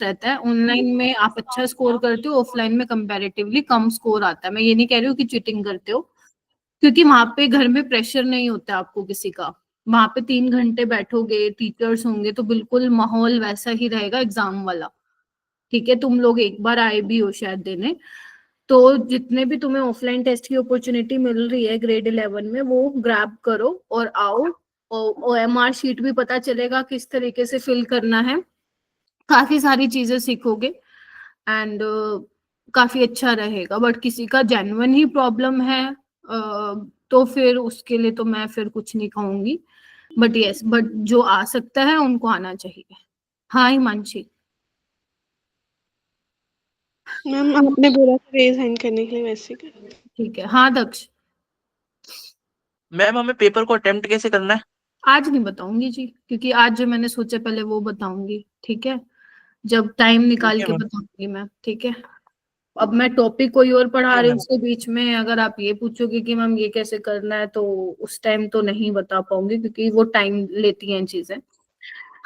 रहता है। ऑनलाइन में आप अच्छा स्कोर करते हो, ऑफलाइन में कंपैरेटिवली कम स्कोर आता है। मैं ये नहीं कह रही हूँ कि चीटिंग करते हो, क्योंकि वहां पे घर में प्रेशर नहीं होता आपको किसी का। वहां पे 3 घंटे बैठोगे, टीचर्स होंगे, तो बिल्कुल माहौल वैसा ही रहेगा एग्जाम वाला। ठीक है, तुम लोग एक बार आए भी हो शायद देने, तो जितने भी तुम्हें ऑफलाइन टेस्ट की अपॉर्चुनिटी मिल रही है ग्रेड 11 में, वो ग्रैब करो और आओ। OMR शीट भी पता चलेगा किस तरीके से फिल करना है, काफी सारी चीजें सीखोगे एंड काफी अच्छा रहेगा। बट किसी का जेन्युइन ही प्रॉब्लम है तो फिर उसके लिए तो मैं फिर कुछ नहीं कहूंगी। बट यस, बट जो आ सकता है उनको आना चाहिए। हाँ हिमांशी। मैम आपने बोला था रेज हैंड करने के लिए, वैसे कर। ठीक है, हाँ दक्ष। मैम हमें पेपर को अटेम्प्ट कैसे करना है? आज नहीं बताऊंगी जी, क्योंकि आज जो मैंने सोचा पहले वो बताऊंगी। ठीक है, जब टाइम निकाल ठीक है के मैम। बताऊंगी मैं। ठीक है, अब मैं टॉपिक कोई और पढ़ा ठीक है रही हूँ, मैम। उसके बीच में अगर आप ये पूछोगे कि मैम ये कैसे करना है, तो उस टाइम तो नहीं बता पाऊंगी, क्योंकि वो टाइम लेती हैं चीजें।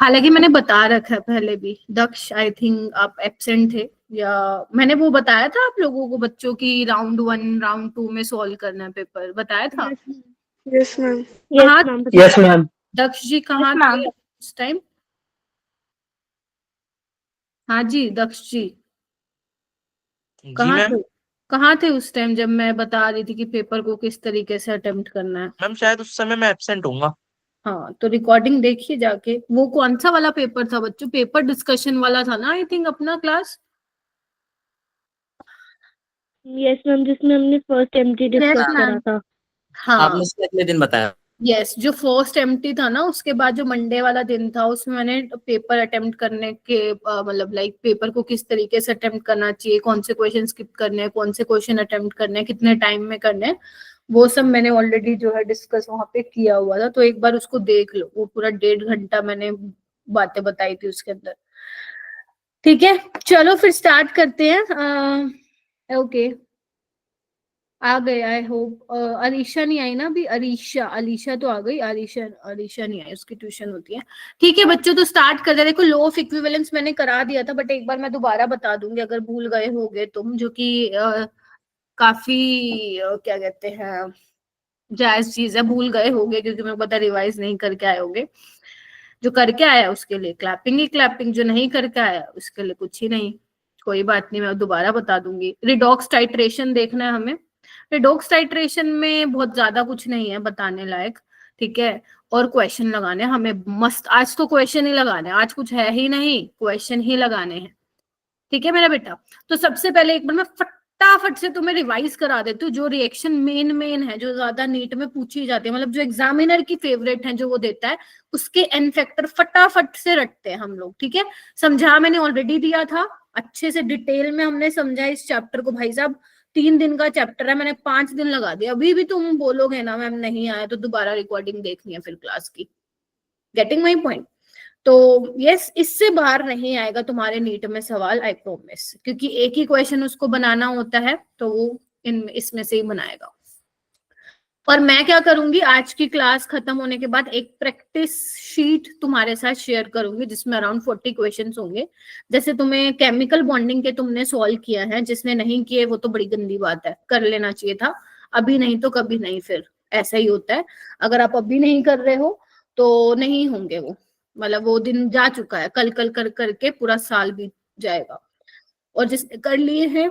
हालांकि मैंने बता रखा है पहले भी। दक्ष आई थिंक आप एब्सेंट थे, या मैंने वो बताया था आप लोगों को, बच्चों की राउंड 1 राउंड 2 में सॉल्व करना है पेपर, बताया था? Yes ma'am. कहाँ यस मैम। दक्ष जी, कहाँ थे उस टाइम? हाँ जी दक्ष जी, जी कहाँ मैम। थे? कहाँ थे उस टाइम जब मैं बता रही थी कि पेपर को किस तरीके से अटेम्प्ट करना है? मैम शायद उस समय मैं एब्सेंट होऊंगा। हाँ, तो रिकॉर्डिंग देखिए जाके। वो कौन सा वाला पेपर था बच्चों? पेपर डिस्कशन वाला था ना आई थिंक अपना क्लास। यस मैम, जिसमें हमने फर्स्ट एमटी डिस्कस करा था। हाँ आपने इसके अगले दिन बताया। यस, जो फर्स्ट एमटी था ना, उसके बाद जो मंडे वाला दिन था, उसमें मैंने पेपर अटेम्प्ट करने के मतलब लाइक पेपर को किस तरीके से अटेम्प्ट करना चाहिए, कौन से क्वेश्चन स्किप करने हैं, कौन से क्वेश्चन अटेम्प्ट करने हैं, कितने टाइम में करने हैं, वो सब मैंने ऑलरेडी जो है डिस्कस वहां पे किया हुआ था। तो एक बार उसको देख लो, वो पूरा 1.5 घंटा मैंने बातें बताई थी उसके अंदर। ठीक है, चलो फिर स्टार्ट करते हैं। ओके, आ गए आई होप। अरीशा नहीं आई ना अभी? अरीशा, अलीशा तो आ गई, अरीशा अरीशा नहीं आई, उसकी ट्यूशन होती है। ठीक है बच्चों, तो स्टार्ट कर दे। देखो लॉ ऑफ इक्विवेलेंस मैंने करा दिया था, बट एक बार मैं दोबारा बता दूंगी अगर भूल गए होगे तुम, जो कि काफी क्या कहते हैं, जायज चीज है। भूल गए होगे क्योंकि मैं पता रिवाइज नहीं करके आए होगे। जो करके आया उसके लिए क्लैपिंग ही क्लैपिंग, जो नहीं करके आया उसके लिए कुछ ही नहीं। कोई बात नहीं, मैं दोबारा बता दूंगी। रिडॉक्स टाइट्रेशन देखना है हमें। रिडॉक्स टाइट्रेशन में बहुत ज्यादा कुछ नहीं है बताने लायक। ठीक है, और क्वेश्चन लगाने हमें मस्त। आज तो क्वेश्चन ही लगाने, आज कुछ है ही नहीं, क्वेश्चन ही लगाने हैं। ठीक है मेरा बेटा, तो सबसे पहले एक बार मैं फटाफट से तुम्हें रिवाइज करा देती हूँ जो रिएक्शन मेन है, जो ज्यादा नीट में पूछी जाती है, मतलब जो एग्जामिनर की फेवरेट है, जो वो देता है, उसके एन फैक्टर फटाफट से रटते हैं हम लोग। ठीक है, समझा मैंने ऑलरेडी दिया था, अच्छे से डिटेल में हमने समझा इस चैप्टर को। भाई साहब 3 दिन का चैप्टर है, मैंने 5 दिन लगा दिया। अभी भी तुम बोलोगे ना मैम नहीं आया, तो दोबारा रिकॉर्डिंग देखनी है फिर क्लास की। Getting my point? तो यस, इससे बाहर नहीं आएगा तुम्हारे नीट में सवाल, आई प्रोमिस, क्योंकि एक ही क्वेश्चन उसको बनाना होता है, तो वो इसमें से ही बनाएगा। और मैं क्या करूंगी, आज की क्लास खत्म होने के बाद एक प्रैक्टिस शीट तुम्हारे साथ शेयर करूंगी, जिसमें अराउंड 40 क्वेश्चंस होंगे। जैसे तुम्हें केमिकल बॉन्डिंग के तुमने सॉल्व किया है, जिसने नहीं किए वो तो बड़ी गंदी बात है, कर लेना चाहिए था। अभी नहीं तो कभी नहीं, फिर ऐसा ही होता है। अगर आप अभी नहीं कर रहे हो तो नहीं होंगे वो, मतलब वो दिन जा चुका है, कल कल कर करके पूरा साल बीत जाएगा। और जिसने कर लिए हैं,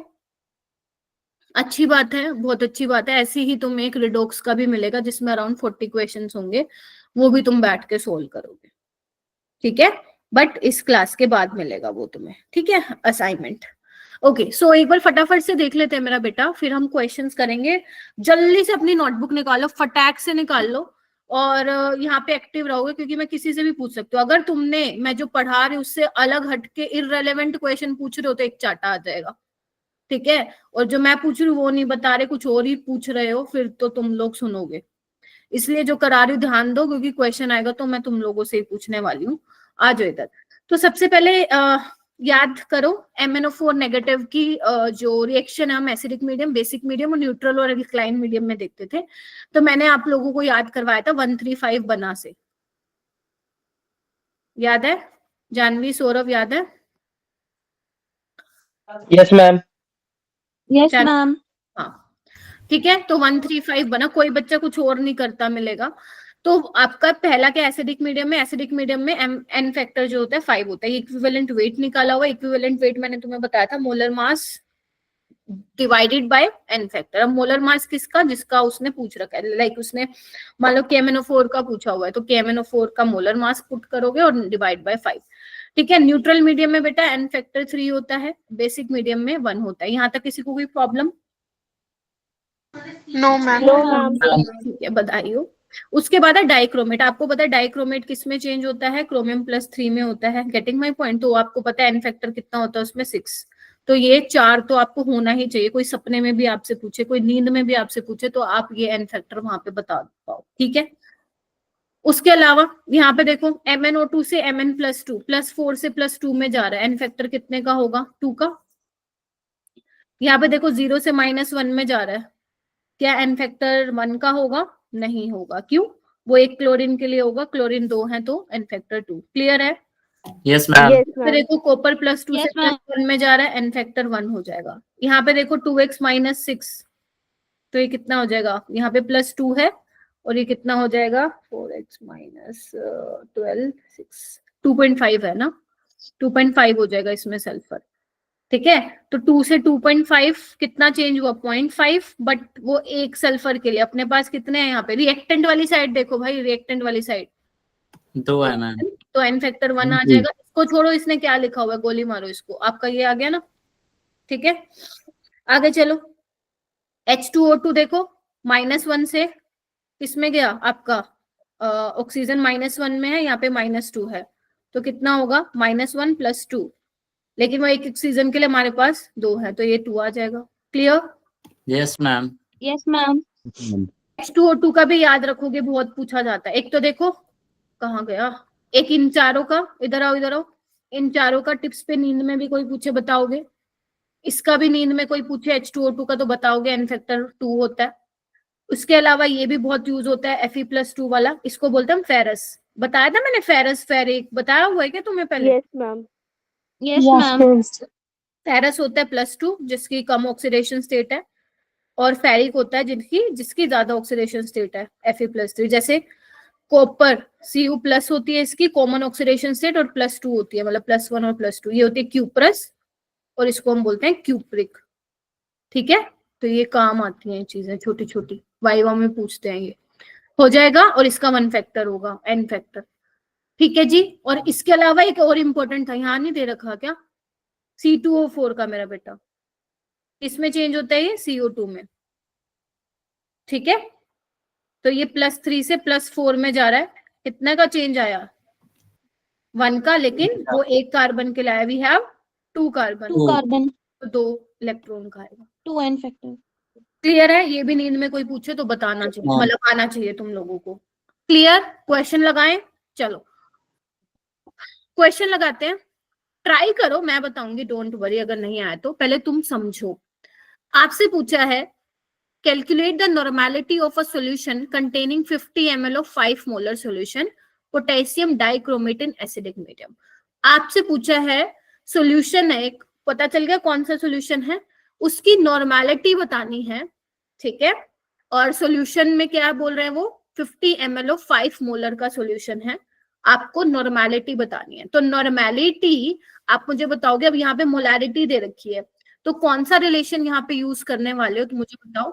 अच्छी बात है, बहुत अच्छी बात है। ऐसी ही तुम्हें एक रिडॉक्स का भी मिलेगा, जिसमें अराउंड 40 क्वेश्चंस होंगे, वो भी तुम बैठ के सोल्व करोगे। ठीक है, बट इस क्लास के बाद मिलेगा वो तुम्हें। ठीक है, असाइनमेंट। ओके, सो एक बार फटाफट से देख लेते हैं मेरा बेटा, फिर हम क्वेश्चंस करेंगे। जल्दी से अपनी नोटबुक निकालो, फटाक से निकाल लो, और यहाँ पे एक्टिव रहोगे, क्योंकि मैं किसी से भी पूछ सकती हूँ। अगर तुमने मैं जो पढ़ा रही हूँ उससे अलग हटके इररेलेवेंट क्वेश्चन पूछ रहे हो, तो एक चाटा आ जाएगा। ठीक है, और जो मैं पूछ रही हूँ वो नहीं बता रहे, कुछ और ही पूछ रहे हो, फिर तो तुम लोग सुनोगे। इसलिए जो करा रही हूँ ध्यान दो, क्योंकि क्वेश्चन आएगा तो मैं तुम लोगों से ही पूछने वाली हूँ। आ जाओ इधर। तो सबसे पहले याद करो MnO4 नेगेटिव की जो रिएक्शन है, हम एसिडिक मीडियम, बेसिक मीडियम और न्यूट्रल और एल्कलाइन मीडियम में देखते थे। तो मैंने आप लोगों को याद करवाया था 135 बना से, याद है? जानवी, सौरभ, याद है? Yes, ma'am. Yes, चल ma'am. हाँ ठीक है, तो 135 बना, कोई बच्चा कुछ और नहीं करता मिलेगा। तो आपका पहला क्या, एसिडिक मीडियम में, एसिडिक मीडियम में एन फैक्टर जो होता है 5 होता है। इक्विवेलेंट वेट निकाला हुआ, इक्विवेलेंट वेट मैंने तुम्हें बताया था molar mass divided by n factor. अब मोलर मास किसका, जिसका उसने पूछ रखा है, लाइक उसने मान लो KMnO4 का पूछा हुआ है, तो KMnO4 का मोलर मास पुट करोगे और डिवाइड बाय 5। ठीक है, न्यूट्रल मीडियम में बेटा एन फैक्टर 3 होता है, बेसिक मीडियम में 1 होता है। यहाँ तक किसी को कोई problem? No ma'am. No, ma'am. ठीक है, बधाई हो। उसके बाद है डाइक्रोमेट। आपको पता है डाइक्रोमेट किस में चेंज होता है, क्रोमियम +3 में होता है। Getting my point? तो आपको पता है एन फैक्टर कितना होता है उसमें 6, तो ये 4 तो आपको होना ही चाहिए। कोई सपने में भी आपसे पूछे, कोई नींद में भी आपसे पूछे, तो आप ये एन फैक्टर वहां पे बता पाओ। ठीक है, उसके अलावा यहाँ पे देखो MnO2 से Mn+2 +4 से +2 में जा रहा है, एन फैक्टर कितने का होगा, 2 का। यहाँ पे देखो 0 से -1 में जा रहा है, क्या एन फैक्टर 1 का होगा? नहीं होगा। क्यों? वो एक क्लोरीन के लिए होगा, क्लोरीन 2 है तो एन फैक्टर 2। क्लियर है? Yes, ma'am. Yes, फिर ma'am. देखो कॉपर +2 से Yes, ma'am. +1 में जा रहा है, एन फैक्टर 1 हो जाएगा। यहाँ पे देखो 2x - 6, तो ये कितना हो जाएगा, यहाँ पे +2 है और ये कितना हो जाएगा 4x - 12 6 2.5 है ना, 2.5 हो जाएगा इसमें सल्फर। ठीक है, तो 2 से 2.5 कितना चेंज हुआ, 0.5, बट वो एक सल्फर के लिए। अपने पास कितने हैं यहाँ पे, रिएक्टेंट वाली साइड देखो भाई, रिएक्टेंट वाली साइड 2 है मैम। तो एन फैक्टर 1 आ जाएगा। इसको छोड़ो, इसने क्या लिखा हुआ है, गोली मारो इसको, आपका ये आ गया ना। ठीक है, आगे चलो। H2O2 देखो -1 से किसमें गया आपका, ऑक्सीजन -1 में है, यहाँ पे -2 है, तो कितना होगा -1 + 2, लेकिन वो एक ऑक्सीजन के लिए हमारे पास 2 है, तो ये 2 आ जाएगा। Clear? Yes, ma'am. Yes, ma'am. H2O2 का भी याद रखोगे, बहुत पूछा जाता है। एक तो देखो कहाँ गया, एक इन चारों का, इधर आओ इधर आओ, इन चारों का टिप्स पे नींद में भी कोई पूछे बताओगे, इसका भी नींद में कोई पूछे H2O2 का तो बताओगे एन फैक्टर 2 होता है। उसके अलावा ये भी बहुत यूज होता है Fe+2 वाला, इसको बोलते हैं हम फेरस। बताया था मैंने, फेरस फेरिक बताया हुआ है क्या तुम्हें पहले? Yes, ma'am. Yes, ma'am. Ferrous होता है +2 जिसकी कम ऑक्सीडेशन स्टेट है, और फेरिक होता है जिसकी ज्यादा ऑक्सीडेशन स्टेट है, Fe+3। जैसे कॉपर Cu+ होती है, इसकी कॉमन ऑक्सीडेशन स्टेट और +2 होती है, मतलब +1 और +2, ये होती है क्यूप्रस, और इसको हम बोलते हैं क्यूप्रिक। ठीक है, तो ये काम आती हैं चीजें छोटी छोटी, वाइवा में पूछते हैं, ये हो जाएगा। और इसका 1 फैक्टर होगा, एन फैक्टर। ठीक है जी, और इसके अलावा एक और इम्पोर्टेंट था, यहाँ नहीं दे रखा क्या, C2O4 का मेरा बेटा, इसमें चेंज होता है ये CO2 में। ठीक है, तो ये +3 से +4 में जा रहा है, कितने का चेंज आया, 1 का, लेकिन वो एक कार्बन के लिए आया, वी हैव 2 कार्बन, 2 carbon, तो 2 इलेक्ट्रॉन का आएगा। 2 n factor. क्लियर है? ये भी नींद में कोई पूछे तो बताना चाहिए, हाँ। मतलब आना चाहिए तुम लोगों को। क्लियर? क्वेश्चन लगाएं, चलो क्वेश्चन लगाते हैं, ट्राई करो, मैं बताऊंगी, डोंट वरी अगर नहीं आया तो। पहले तुम समझो, आपसे पूछा है calculate the normality of a solution containing 50 ml of 5 molar solution potassium dichromate in acidic medium. आपसे पूछा है सॉल्यूशन है एक, पता चल गया कौन सा सॉल्यूशन है, उसकी नॉर्मेलिटी बतानी है। ठीक है, और सॉल्यूशन में क्या बोल रहे हैं वो, 50 ml ऑफ 5 मोलर का सॉल्यूशन है, आपको नॉर्मेलिटी बतानी है। तो नॉर्मेलिटी आप मुझे बताओगे, अब यहाँ पे मोलैरिटी दे रखी है, तो कौन सा रिलेशन यहाँ पे यूज करने वाले हो, तो मुझे बताओ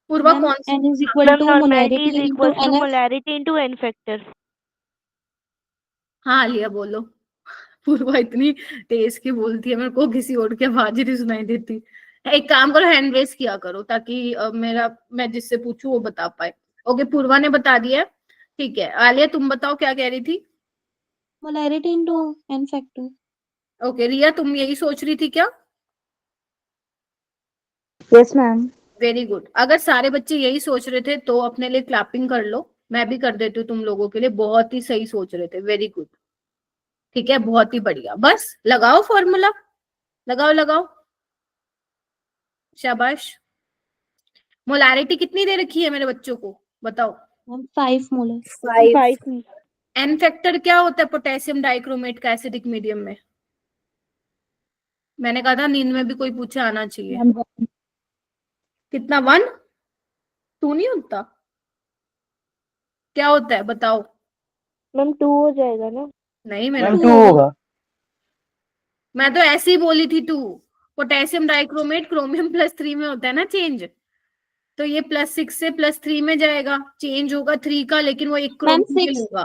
पूर्वा, Ma'am, कौन सा? n is equal Ma'am, to normality molarity is into equals to NF. molarity into n factor. हाँ लिया बोलो। पूर्वा इतनी तेज की बोलती है, मेरे को किसी और की आवाज ही नहीं सुनाई देती। एक काम करो, हैंड रेस किया करो, ताकि मैं जिससे पूछूं वो बता पाए। ओके, पूर्वा ने बता दिया, ठीक है। आलिया तुम बताओ क्या कह रही थी? Molarity into n factor. Okay, Riya तुम यही सोच रही थी क्या? Yes, ma'am. Very good. अगर सारे बच्चे यही सोच रहे थे तो अपने लिए क्लैपिंग कर लो, मैं भी कर देती हूँ तुम लोगों के लिए, बहुत ही सही सोच रहे थे, वेरी गुड। ठीक है, बहुत ही बढ़िया, बस लगाओ फॉर्मूला, लगाओ लगाओ, शाबाश। मोलैरिटी कितनी दे रखी है मेरे बच्चों को, बताओ? Ma'am, 5 molar. 5. एन फैक्टर क्या होता है पोटेशियम डाइक्रोमेट का एसिडिक मीडियम में? मैंने कहा था नींद में भी कोई पूछे आना चाहिए। मैम कितना 1 2 नहीं होता? क्या होता है बताओ? मैम 2 हो जाएगा ना? नहीं मैंने मैम 2 होगा। मैं तो ऐसे ही बोली थी 2। पोटेशियम डाइक्रोमेट क्रोमियम +3 में होता है ना चेंज, तो ये +6 से +3 में जाएगा, चेंज होगा 3 का, लेकिन वो एक मैम क्रोमियम 6 होगा।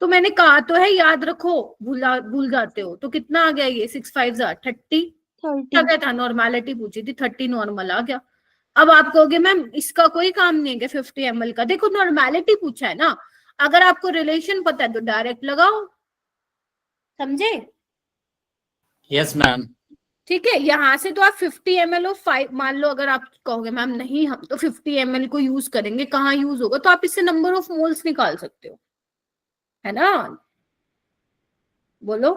तो मैंने कहा तो है, याद रखो, भूल जाते हो। तो कितना आ गया ये? 6 5 30 आ 30 गया था। नॉर्मेलिटी पूछी थी, 30 नॉर्मल आ गया। अब आप कहोगे मैम इसका कोई काम नहीं है क्या 50 ml का? देखो नॉर्मेलिटी पूछा है ना, अगर आपको रिलेशन पता है तो डायरेक्ट लगाओ, समझे? Yes ma'am. ठीक है, यहाँ से तो आप 50 ml और 5 मान लो। अगर आप कहोगे मैम नहीं हम तो 50 ml को यूज करेंगे, कहाँ यूज होगा, तो आप इससे नंबर ऑफ मोल्स निकाल सकते हो, है ना? बोलो।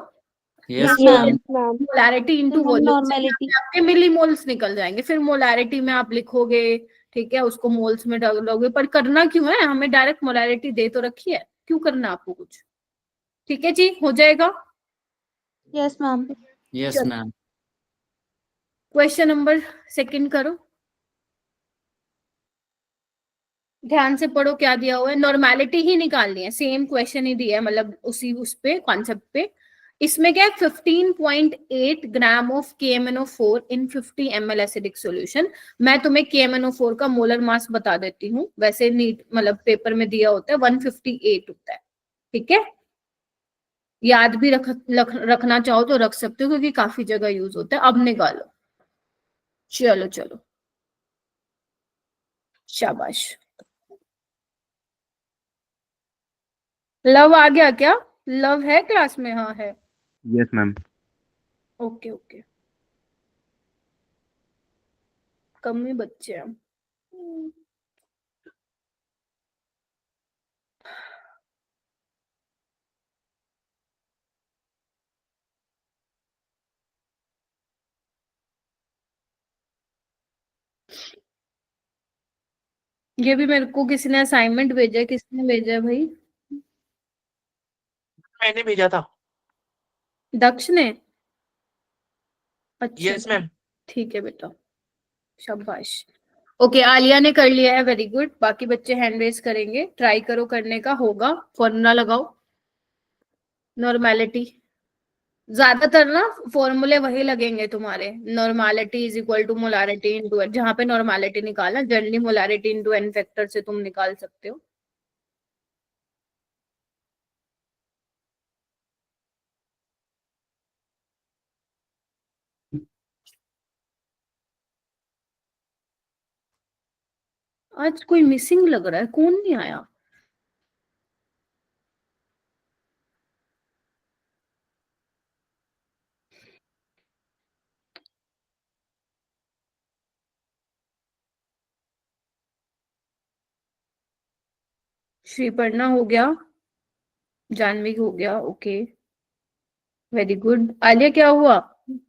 Yes yes ma'am. Ma'am. Molarity into ma'am volume से नॉर्मेलिटी आपके मिली मोल्स निकल जाएंगे, फिर मोलैरिटी में आप लिखोगे, ठीक है, उसको मोल्स में डालोगे। पर करना क्यों है? हमें डायरेक्ट मोलैरिटी दे तो रखी है, क्यों करना आपको कुछ? ठीक है जी, हो जाएगा। Yes ma'am yes ma'am. Question number 2 करो, ध्यान से पढ़ो क्या दिया हुआ है। नॉर्मेलिटी ही निकालनी है, सेम क्वेश्चन ही दिया है, मतलब उसी उस पे कॉन्सेप्ट पे। इसमें क्या है? 15.8 gram of KMnO4 in 50 ml acidic solution. मैं तुम्हें KMnO4 का मोलर मास बता देती हूँ, वैसे नीट मतलब पेपर में दिया होता है 158 होता है, ठीक है? याद भी रखना चाहो तो रख सकते हो, क्योंकि काफी जगह यूज होता है। अब निकालो, चलो चलो, शाबाश। लव आ गया क्या? लव है क्लास में? हाँ है। Yes ma'am. ओके ओके, कम ही बच्चे हैं। ये भी मेरे को किसी ने असाइनमेंट भेजा है। किसने भेजा है भाई? मैंने भेजा था। दक्ष ने? अच्छा यस मैम। ठीक है बेटा, शाबाश। ओके, आलिया ने कर लिया है, वेरी गुड। बाकी बच्चे हैंड रेस करेंगे, ट्राई करो करने का, होगा। फॉर्मूला लगाओ, नॉर्मेलिटी। ज्यादातर ना फॉर्मूले वही लगेंगे तुम्हारे, normality is equal to molarity into, जहां पे नॉर्मेलिटी निकालना, generally molarity into n factor से तुम निकाल सकते हो। आज कोई मिसिंग लग रहा है, कौन नहीं आया? श्रीपर्णा हो गया, जानवी हो गया, ओके वेरी गुड। आलिया क्या हुआ,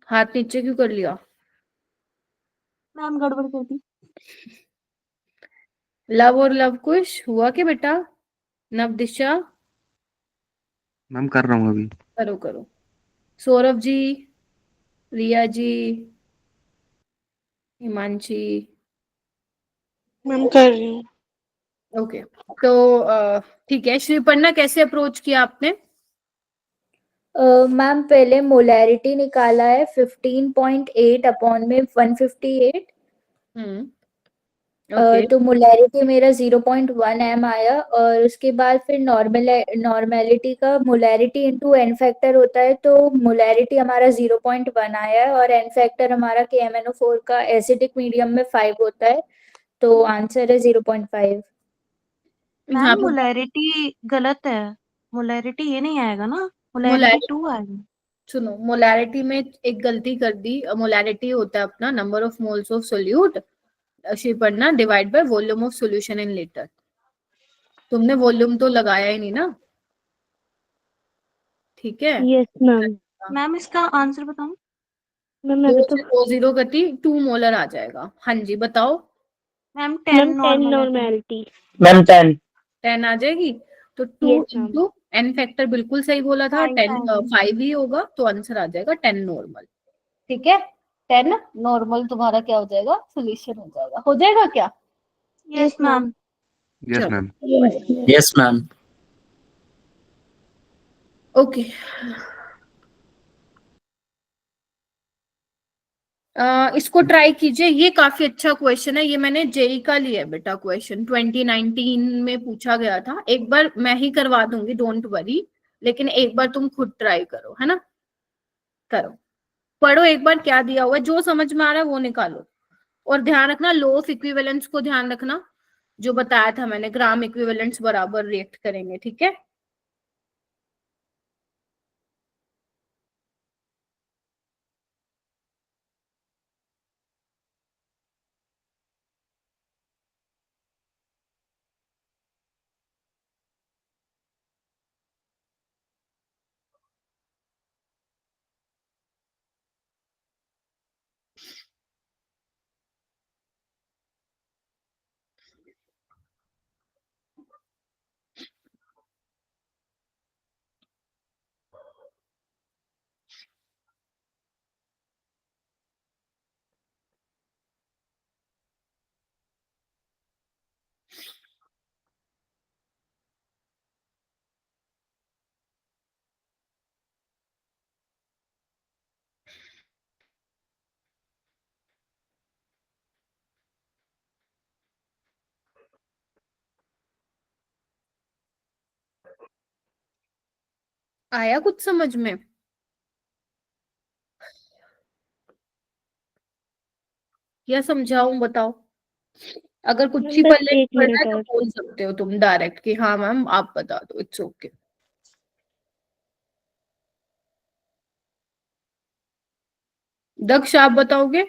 हाथ नीचे क्यों कर लिया? मैम गड़बड़ कर दी। लव और लव कुश हुआ क्या बेटा? नवदिशा मैम कर रहा हूँ अभी। करो करो। सौरभ जी, रिया जी, हिमांशी, मैम कर रही हूँ। ओके। तो ठीक है, श्रीपर्णा कैसे अप्रोच किया आपने? मैम पहले मोलैरिटी निकाला है 15.8 अपॉन में 158। ओके तो मोलैरिटी मेरा 0.1 m आया, और उसके बाद फिर नॉर्मेलिटी का मोलैरिटी इनटू एन फैक्टर होता है, तो मोलैरिटी हमारा 0.1 आया है, और एन फैक्टर हमारा KMnO4 का एसिडिक मीडियम में 5 होता है, तो आंसर है 0.5। यहाँ मैम पे मोलैरिटी गलत है, मोलैरिटी ये नहीं आएगा ना, मोलैरिटी मोलैरिटी 2 आएगा। सुनो, मोलैरिटी में एक गलती कर दी। मोलैरिटी होता है अपना number of moles of solute, Shriparna, divide by volume of solution in litre. तुमने वॉल्यूम तो लगाया ही नहीं ना, ठीक है? Yes ma'am. मैम इसका आंसर बताऊं? मैम 2 अभी तो से 2 0 गति 2 मोलर आ जाएगा। हाँ जी बताओ। मैम 10 मैम 10 नॉर्मल है। नॉर्मेलिटी। मैम 10। 10 आ जाएगी, तो 2 yes ma'am. Into n factor बिल्कुल सही बोला था, 5 10 आएगा। 5 ही होगा, तो आंसर आ जाएगा 10 नॉर्मल। ठीक है 10 नॉर्मल तुम्हारा क्या हो जाएगा सोल्यूशन हो जाएगा क्या? Yes ma'am. यस चलो। मैम। Yes, ma'am. ओके इसको ट्राई कीजिए, ये काफी अच्छा क्वेश्चन है, ये मैंने जेई का लिया है बेटा, क्वेश्चन 2019 में पूछा गया था। एक बार मैं ही करवा दूंगी, डोंट वरी, लेकिन एक बार तुम खुद ट्राई करो, है ना? करो, पढ़ो एक बार क्या दिया हुआ है, जो समझ में आ रहा है वो निकालो। और ध्यान रखना लो ऑफ इक्विवेलेंस को ध्यान रखना, जो बताया था मैंने, ग्राम इक्विवेलेंस बराबर रिएक्ट करेंगे, ठीक है? आया कुछ समझ में? क्या समझाऊं बताओ? अगर कुछ ही बस पल्ले 1 पड़ रहा मिनट है तो और। बोल सकते हो तुम डायरेक्ट कि हाँ मैम आप बता दो, इट्स ओके। दक्ष आप बताओगे?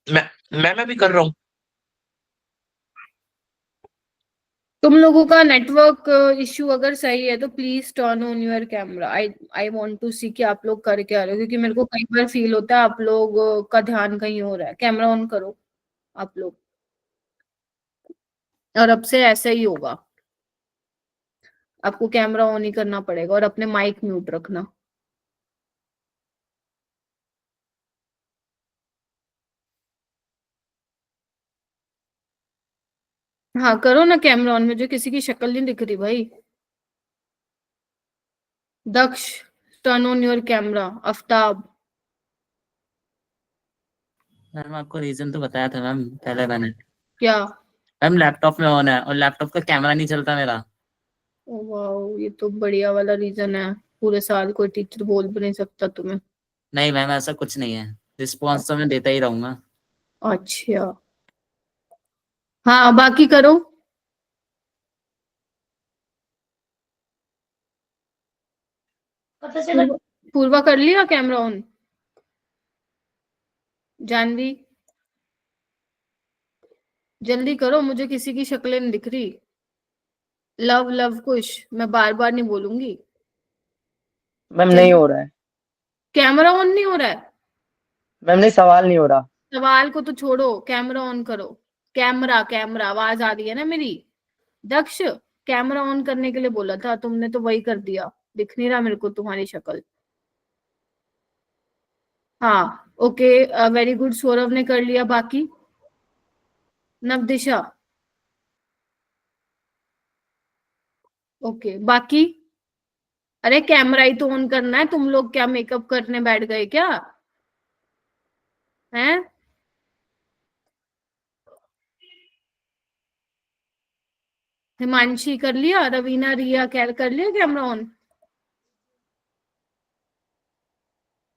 मैं अभी कर रहा हूँ। तुम लोगों का नेटवर्क इश्यू अगर सही है तो please turn on your camera. I want to see कि आप लोग कर क्या रहे हो, क्योंकि मेरे को कई बार फील होता है आप लोग का ध्यान कहीं हो रहा है। कैमरा ऑन करो आप लोग, और अब से ऐसा ही होगा, आपको कैमरा ऑन ही करना पड़ेगा और अपने माइक म्यूट रखना। हाँ करो ना कैमरा ऑन, मुझे किसी की शक्ल नहीं दिख रही भाई। Daksh turn on your camera. Aftab ma'am आपको रीजन तो बताया था मैम पहले मैंने। क्या? मैम लैपटॉप में ऑन है और लैपटॉप का कैमरा नहीं चलता मेरा। वाह ये तो बढ़िया वाला रीजन है, पूरे साल कोई टीचर बोल भी नहीं सकता तुम्हें। नहीं मैम ऐसा कुछ नहीं है, रिस्पॉन्स तो मैं देता ही रहूंगा। अच्छा हाँ बाकी करो। पूर्वा कर लिया कैमरा ऑन? जानवी जल्दी करो, मुझे किसी की शक्लें नहीं दिख रही। लव लव कुश, मैं बार बार नहीं बोलूंगी। मैम नहीं हो रहा है। कैमरा ऑन नहीं हो रहा है? मैम नहीं, सवाल नहीं हो रहा। सवाल को तो छोड़ो, कैमरा ऑन करो। कैमरा कैमरा आवाज आ रही है ना मेरी? दक्ष कैमरा ऑन करने के लिए बोला था, तुमने तो वही कर दिया, दिख नहीं रहा मेरे को तुम्हारी शक्ल। हाँ ओके वेरी गुड, सौरभ ने कर लिया। बाकी नवदिशा ओके बाकी? अरे कैमरा ही तो ऑन करना है, तुम लोग क्या मेकअप करने बैठ गए क्या हैं? हिमांशी कर लिया, रवीना रिया क्या कर लिया कैमरा ऑन?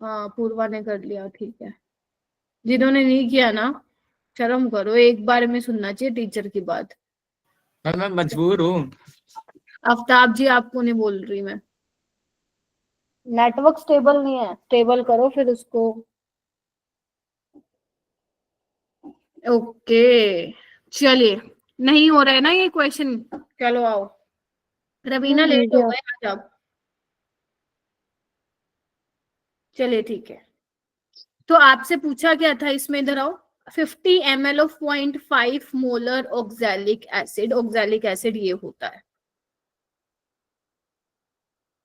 हाँ पूर्वा ने कर लिया, ठीक है। जिन्होंने नहीं किया ना शर्म करो, एक बार में सुनना चाहिए टीचर की बात। मैम मैं मजबूर हूँ। आफ्ताब जी आपको नहीं बोल रही मैं, नेटवर्क स्टेबल नहीं है, स्टेबल करो फिर उसको। ओके चलिए, नहीं हो रहा है ना ये क्वेश्चन, चलो आओ। रवीना लेट हो गए आज आप, चलिए ठीक है। तो आपसे पूछा क्या था इसमें, इधर आओ। 50 ml of 0.5 molar oxalic acid, oxalic acid ये होता है।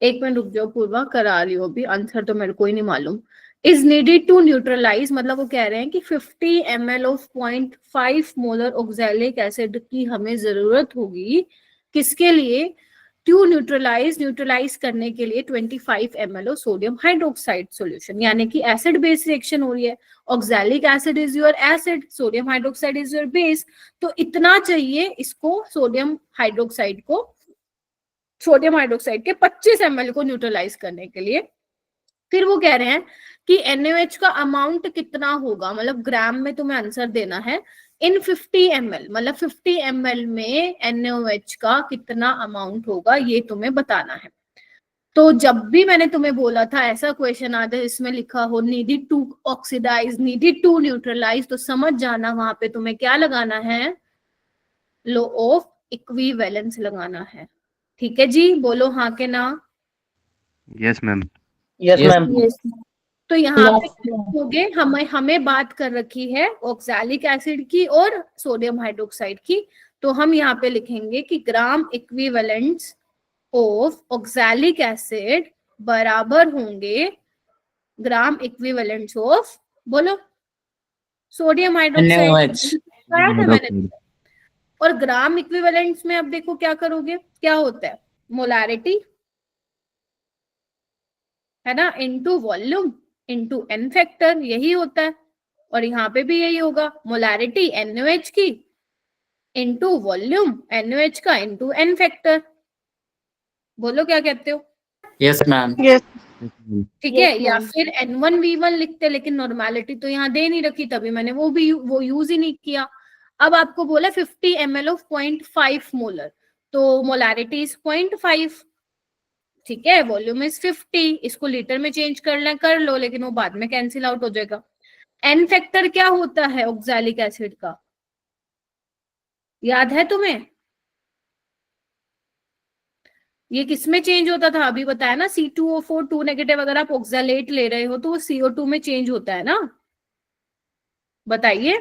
एक मिनट रुक जाओ पूर्वा, करा रही हो अभी, आंसर तो मेरे को ही नहीं मालूम। इज नीडेड टू न्यूट्रलाइज, मतलब वो कह रहे हैं कि 50 ml of 0.5 molar oxalic acid की हमें जरूरत होगी, किसके लिए? टू न्यूट्रलाइज करने के लिए 25 ml of sodium hydroxide solution, यानी कि एसिड बेस रिएक्शन हो रही है। Oxalic acid is your acid, sodium hydroxide is your base, तो इतना चाहिए इसको, सोडियम हाइड्रोक्साइड के 25 ml को न्यूट्रलाइज करने के लिए। फिर वो कह रहे हैं कि NaOH का अमाउंट कितना होगा, मतलब ग्राम में तुम्हें आंसर देना है। इन 50 ml, मतलब 50 ml में NaOH का कितना अमाउंट होगा ये तुम्हें बताना है। तो जब भी मैंने तुम्हें बोला था ऐसा क्वेश्चन आता है इसमें लिखा हो needed to oxidise, needed to neutralise, तो समझ जाना वहां पे तुम्हें क्या लगाना है, लॉ ऑफ इक्विवेलेंस लगाना है। ठीक है जी, बोलो हाँ के ना। Yes ma'am. Yes Yes, ma'am. तो यहाँ पे हो गए, हमें बात कर रखी है ऑक्सैलिक एसिड की और सोडियम हाइड्रोक्साइड की, तो हम यहाँ पे लिखेंगे कि ग्राम इक्विवेलेंट्स ऑफ ऑक्सैलिक एसिड बराबर होंगे ग्राम इक्विवेलेंट्स ऑफ, बोलो, सोडियम हाइड्रोक्साइड। NaOH। बताया था मैंने। और ग्राम इक्विवेलेंट्स में अब देखो क्या करोगे, क्या होता है, मोलारिटी है ना, into volume into n factor, यही होता है। और यहाँ पे भी यही होगा, मोलारिटी NaOH की इनटू वॉल्यूम NaOH का इनटू एन फैक्टर। बोलो क्या कहते हो? Yes ma'am. यस ठीक है, Yes, या ma'am. फिर N1V1 लिखते, लेकिन नॉर्मेलिटी तो यहाँ दे नहीं रखी, तभी मैंने वो यूज ही नहीं किया। अब आपको बोला 50 ml ऑफ 0.5 मोलर, तो मोलारिटी इज 0.5, ठीक है, वॉल्यूम इज 50, इसको लीटर में चेंज करना कर लो, लेकिन वो बाद में कैंसिल आउट हो जाएगा। एन फैक्टर क्या होता है ऑक्सैलिक एसिड का, याद है तुम्हें? ये किसमें चेंज होता था अभी बताया ना, C2O4 2 नेगेटिव, अगर आप ऑक्सैलेट ले रहे हो तो वो CO2 में चेंज होता है ना, बताइए,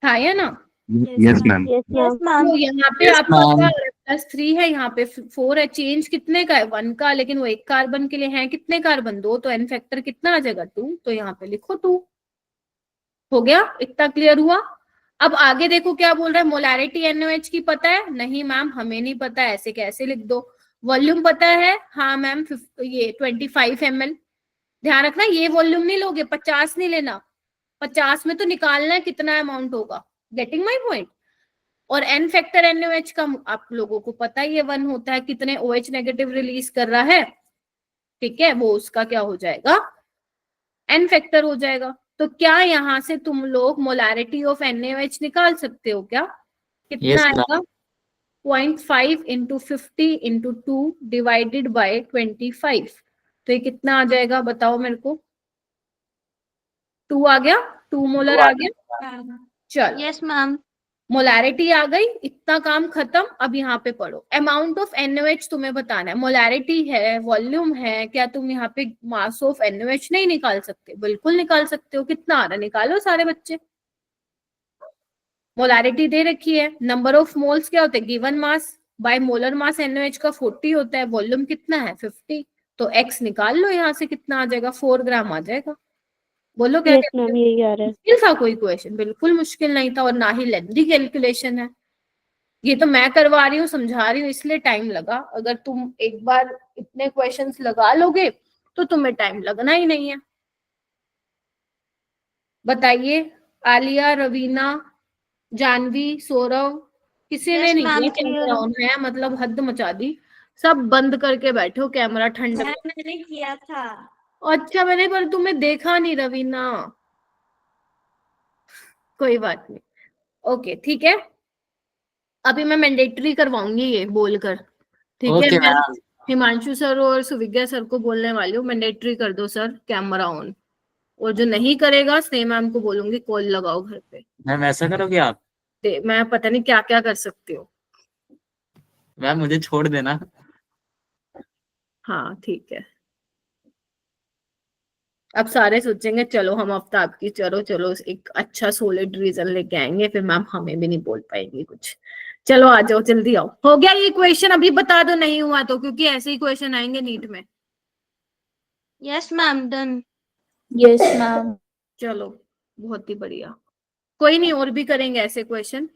था या ना? Yes ma'am. Yes, ma'am. तो यहाँ पे Yes, आपका ma'am. +3 है, यहाँ पे 4 है, चेंज कितने का है, 1 का, लेकिन वो एक कार्बन के लिए है कितने कार्बन, 2, तो एन फैक्टर कितना आ जाएगा, 2, तो यहाँ पे लिखो 2। हो गया, इतना क्लियर हुआ? अब आगे देखो क्या बोल रहा है, मोलैरिटी NaOH की पता है? नहीं मैम, हमें नहीं पता, ऐसे कैसे लिख दो। वॉल्यूम पता है? हाँ मैम, ये 25 ml। ध्यान रखना ये वॉल्यूम नहीं लोगे, 50 नहीं लेना, 50 में तो निकालना है कितना अमाउंट होगा, गेटिंग माई पॉइंट। और एन फैक्टर NaOH का आप लोगों को पता ही है 1 होता है, कितने OH नेगेटिव रिलीज कर रहा है, ठीक है, वो उसका क्या हो जाएगा, एन फैक्टर हो जाएगा। तो क्या यहाँ से तुम लोग मोलैरिटी ऑफ NaOH निकाल सकते हो क्या? कितना Yes, आएगा? 0.5 इंटू 50 इंटू 2 डिवाइडेड बाय 25, तो ये कितना आ जाएगा बताओ मेरे को? 2 आ गया, 2 मोलर आ गया। चल, यस मैम। मोलैरिटी आ गई, इतना काम खत्म। अब यहाँ पे पढ़ो, अमाउंट ऑफ NaOH तुम्हें बताना है, मोलैरिटी है, वॉल्यूम है, क्या तुम यहाँ पे मास ऑफ NaOH नहीं निकाल सकते? बिल्कुल निकाल सकते हो। कितना आ रहा है, निकालो सारे बच्चे। मोलैरिटी दे रखी है, नंबर ऑफ मोल्स क्या होते हैं, given mass by molar mass NaOH का 40 होता है, वॉल्यूम कितना है 50, तो x निकाल लो यहाँ से, कितना आ जाएगा, 4 ग्राम आ जाएगा। बोलो क्या Yes, कहते ma'am. हो? यही आ रहा है. मुश्किल था कोई क्वेश्चन? बिल्कुल मुश्किल नहीं था, और ना ही लेंथी कैलकुलेशन है। ये तो मैं करवा रही हूँ, समझा रही हूँ, इसलिए टाइम लगा। अगर तुम एक बार इतने क्वेश्चंस लगा लोगे तो तुम्हें टाइम लगना ही नहीं है। बताइए, आलिया, रवीना, जानवी, सौरव, किसी ने Yes, नहीं ma'am, किया clear कैमरा हूँ। ऑन है, मतलब हद मचा दी। सब बंद करके बैठो, कैमरा ठंडा। मैंने किया था। अच्छा, मैंने पर तुम्हें देखा नहीं रवीना, कोई बात नहीं, ओके ठीक है। अभी मैं मैंडेटरी करवाऊंगी ये बोलकर, ठीक है। Okay, मैं ma'am. हिमांशु सर और सुविज्ञा सर को बोलने वाली हूँ, मैंडेटरी कर दो सर कैमरा ऑन, और जो नहीं करेगा स्नेहा मैम को बोलूंगी कॉल लगाओ घर पे। मैम ऐसा करोगे आप? मैं पता नहीं क्या क्या कर सकती हूँ। मैम मुझे छोड़ देना। हाँ ठीक है। अब सारे सोचेंगे चलो हम आफ्ताब की, चलो चलो एक अच्छा सॉलिड रीजन लेके आएंगे, फिर मैम हमें भी नहीं बोल पाएंगी कुछ, चलो आ जाओ, जल्दी आओ। हो गया ये क्वेश्चन? अभी बता दो नहीं हुआ तो, क्योंकि ऐसे ही क्वेश्चन आएंगे नीट में। Yes, ma'am. Done. Yes ma'am. चलो बहुत ही बढ़िया। कोई नहीं, और भी करेंगे ऐसे क्वेश्चन।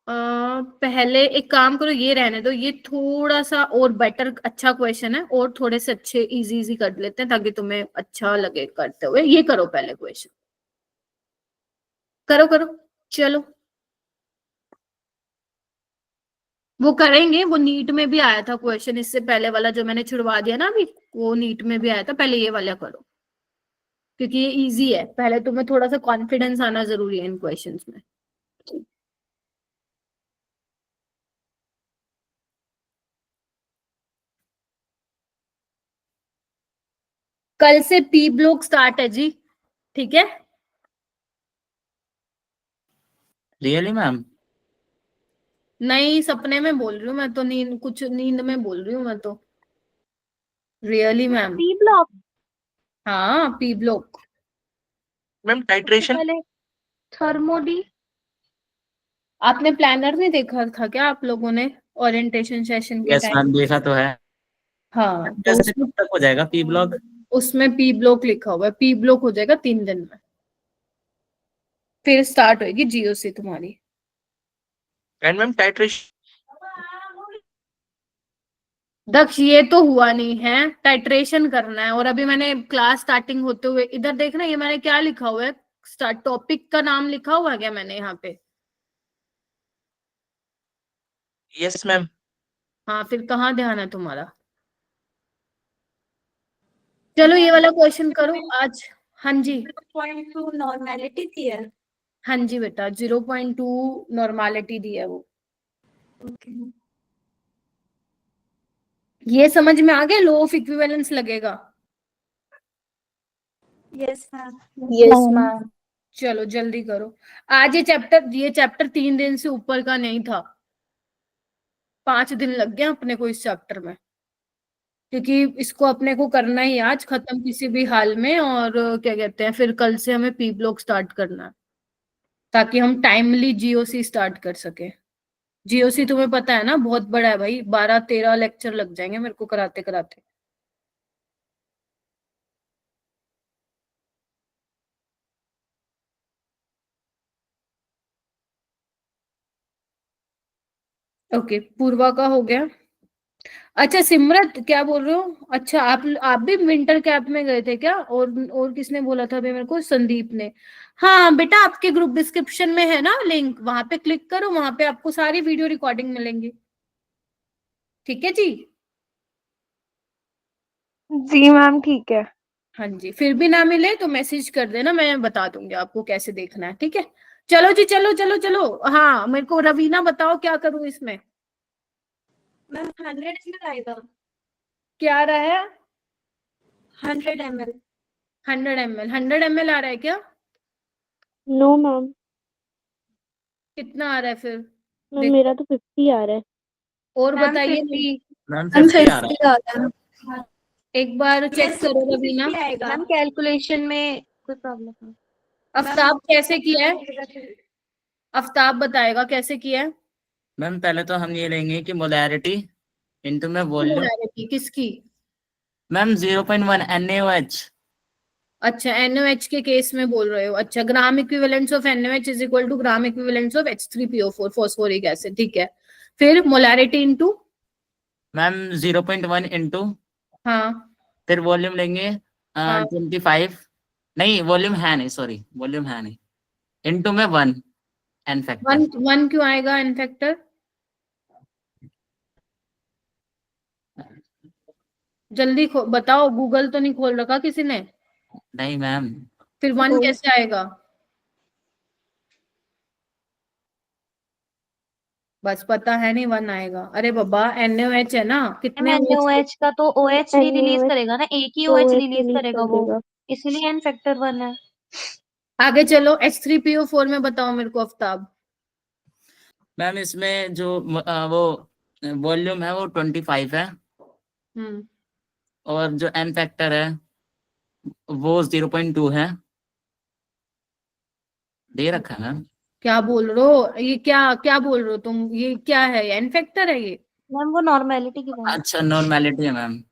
पहले एक काम करो, ये रहने दो, ये थोड़ा सा और बेटर अच्छा क्वेश्चन है, और थोड़े से अच्छे इजी इजी कर लेते हैं ताकि तुम्हें अच्छा लगे करते हुए। ये करो पहले क्वेश्चन, करो करो। चलो वो करेंगे, वो नीट में भी आया था क्वेश्चन, इससे पहले वाला जो मैंने छुड़वा दिया ना अभी, वो नीट में भी आया था। पहले ये वाला करो, क्योंकि ये इजी है। पहले तुम्हें थोड़ा सा कॉन्फिडेंस आना जरूरी है इन क्वेश्चंस में। कल से पी ब्लॉक स्टार्ट है जी, ठीक है? Really ma'am? नहीं, सपने में बोल रही हूँ मैं तो, नींद, कुछ नींद में बोल रही हूँ मैं तो। Really ma'am. P block. हाँ पी ब्लॉक। Ma'am titration. पहले thermody. आपने प्लानर नहीं देखा था क्या आप लोगों ने ओरिएंटेशन सेशन के यस टाइम? मैम, देखा तो है। हाँ तो जैसे कब तक हो जाएगा पी ब्लॉक? उसमें पी ब्लॉक लिखा हुआ है। पी ब्लॉक हो जाएगा 3 दिन में, फिर स्टार्ट होगी जीओसी तुम्हारी। And ma'am titration. दक्ष ये तो हुआ नहीं है, टाइट्रेशन करना है। और अभी मैंने क्लास स्टार्टिंग होते हुए, इधर देखना, ये मैंने क्या लिखा हुआ है, स्टार्ट टॉपिक का नाम लिखा हुआ है क्या मैंने यहाँ पे? Yes ma'am. हाँ फिर कहाँ ध्यान है तुम्हारा? चलो ये वाला क्वेश्चन करो आज। हाँ जी, 0.2 normality थी है. हाँ जी बेटा, 0.2 नॉर्मालिटी दी है वो। ये समझ में आ गया? लॉ ऑफ इक्विवेलेंस लगेगा। Yes, ma'am. Yes ma'am. चलो जल्दी करो। आज ये चैप्टर 3 दिन से ऊपर का नहीं था। 5 दिन लग गए अपने को इस चैप्टर में, क्योंकि इसको अपने को करना ही आज खत्म किसी भी हाल में। और क्या कहते हैं, फिर कल से हमें पी ब्लॉक स्टार्ट करना है, ताकि हम टाइमली जीओसी स्टार्ट कर सके। जीओसी तुम्हें पता है ना, बहुत बड़ा है भाई, 12-13 लेक्चर लग जाएंगे मेरे को कराते कराते। ओके, पूर्वा का हो गया। अच्छा सिमरत, क्या बोल रहे हो? अच्छा आप भी विंटर कैंप में गए थे क्या? और किसने बोला था अभी मेरे को? संदीप ने। हाँ बेटा, आपके ग्रुप डिस्क्रिप्शन में है ना लिंक, वहां पे क्लिक करो, वहां पे आपको सारी वीडियो रिकॉर्डिंग मिलेंगी। ठीक है जी? जी मैम ठीक है। हाँ जी, फिर भी ना मिले तो मैसेज कर देना, मैं बता दूंगी आपको कैसे देखना है। ठीक है? चलो जी, चलो चलो चलो। हाँ मेरे को रवीना बताओ क्या करूं इसमें? Ma'am, 100 ml आएगा. क्या आ रहा है? 100 ml. 100 ml आ रहा है क्या? नो मैम, कितना आ रहा है फिर? मैम देखो मेरा तो 50 आ रहा है। और Ma'am, बताइए। 50. मैम 50 आ रहा है। एक बार चेक करो रवीना। Ma'am, calculation में कोई problem है. आफ्ताब कैसे किया है? आफ्ताब बताएगा कैसे किया है। मैम पहले तो हम ये लेंगे कि मोलैरिटी इनटू में वॉल्यूम। मोलैरिटी किसकी? Ma'am 0.1 NaOH। अच्छा NaOH के केस में बोल रहे हो। अच्छा, gram equivalence of NaOH is equal to gram equivalence of H3PO4 phosphoric acid. ठीक है, फिर मोलैरिटी इनटू? मैम 0.1 इंटू, हाँ फिर वॉल्यूम लेंगे हाँ 25, नहीं वॉल्यूम है नहीं, सॉरी वॉल्यूम है नहीं, इंटू में 1 एन फैक्टर। वन क्यों आएगा एन फैक्टर? जल्दी बताओ, गूगल तो नहीं खोल रखा किसी ने? नहीं मैम। फिर 1 कैसे आएगा? बस पता है नहीं 1 आएगा। अरे बाबा NaOH है ना, कितने Ma'am, NaOH का तो OH भी रिलीज NaOH करेगा ना, एक ही तो OH OH रिलीज रिलीज करेगा कर वो, देगा। इसलिए N फैक्टर 1 है. आगे चलो, H3PO4 में बताओ मेरे को आफ्ताब। मैम इसमें जो वो वॉल्यूम है वो 25 है, हम्म और जो एन फैक्टर है वो 0.2 है, दे रखा है मैम। क्या बोल रहे हो? ये क्या क्या बोल रहे हो तुम? ये क्या है? एन फैक्टर है ये? मैम वो नॉर्मेलिटी की वैल्यू। अच्छा नॉर्मेलिटी है मैम।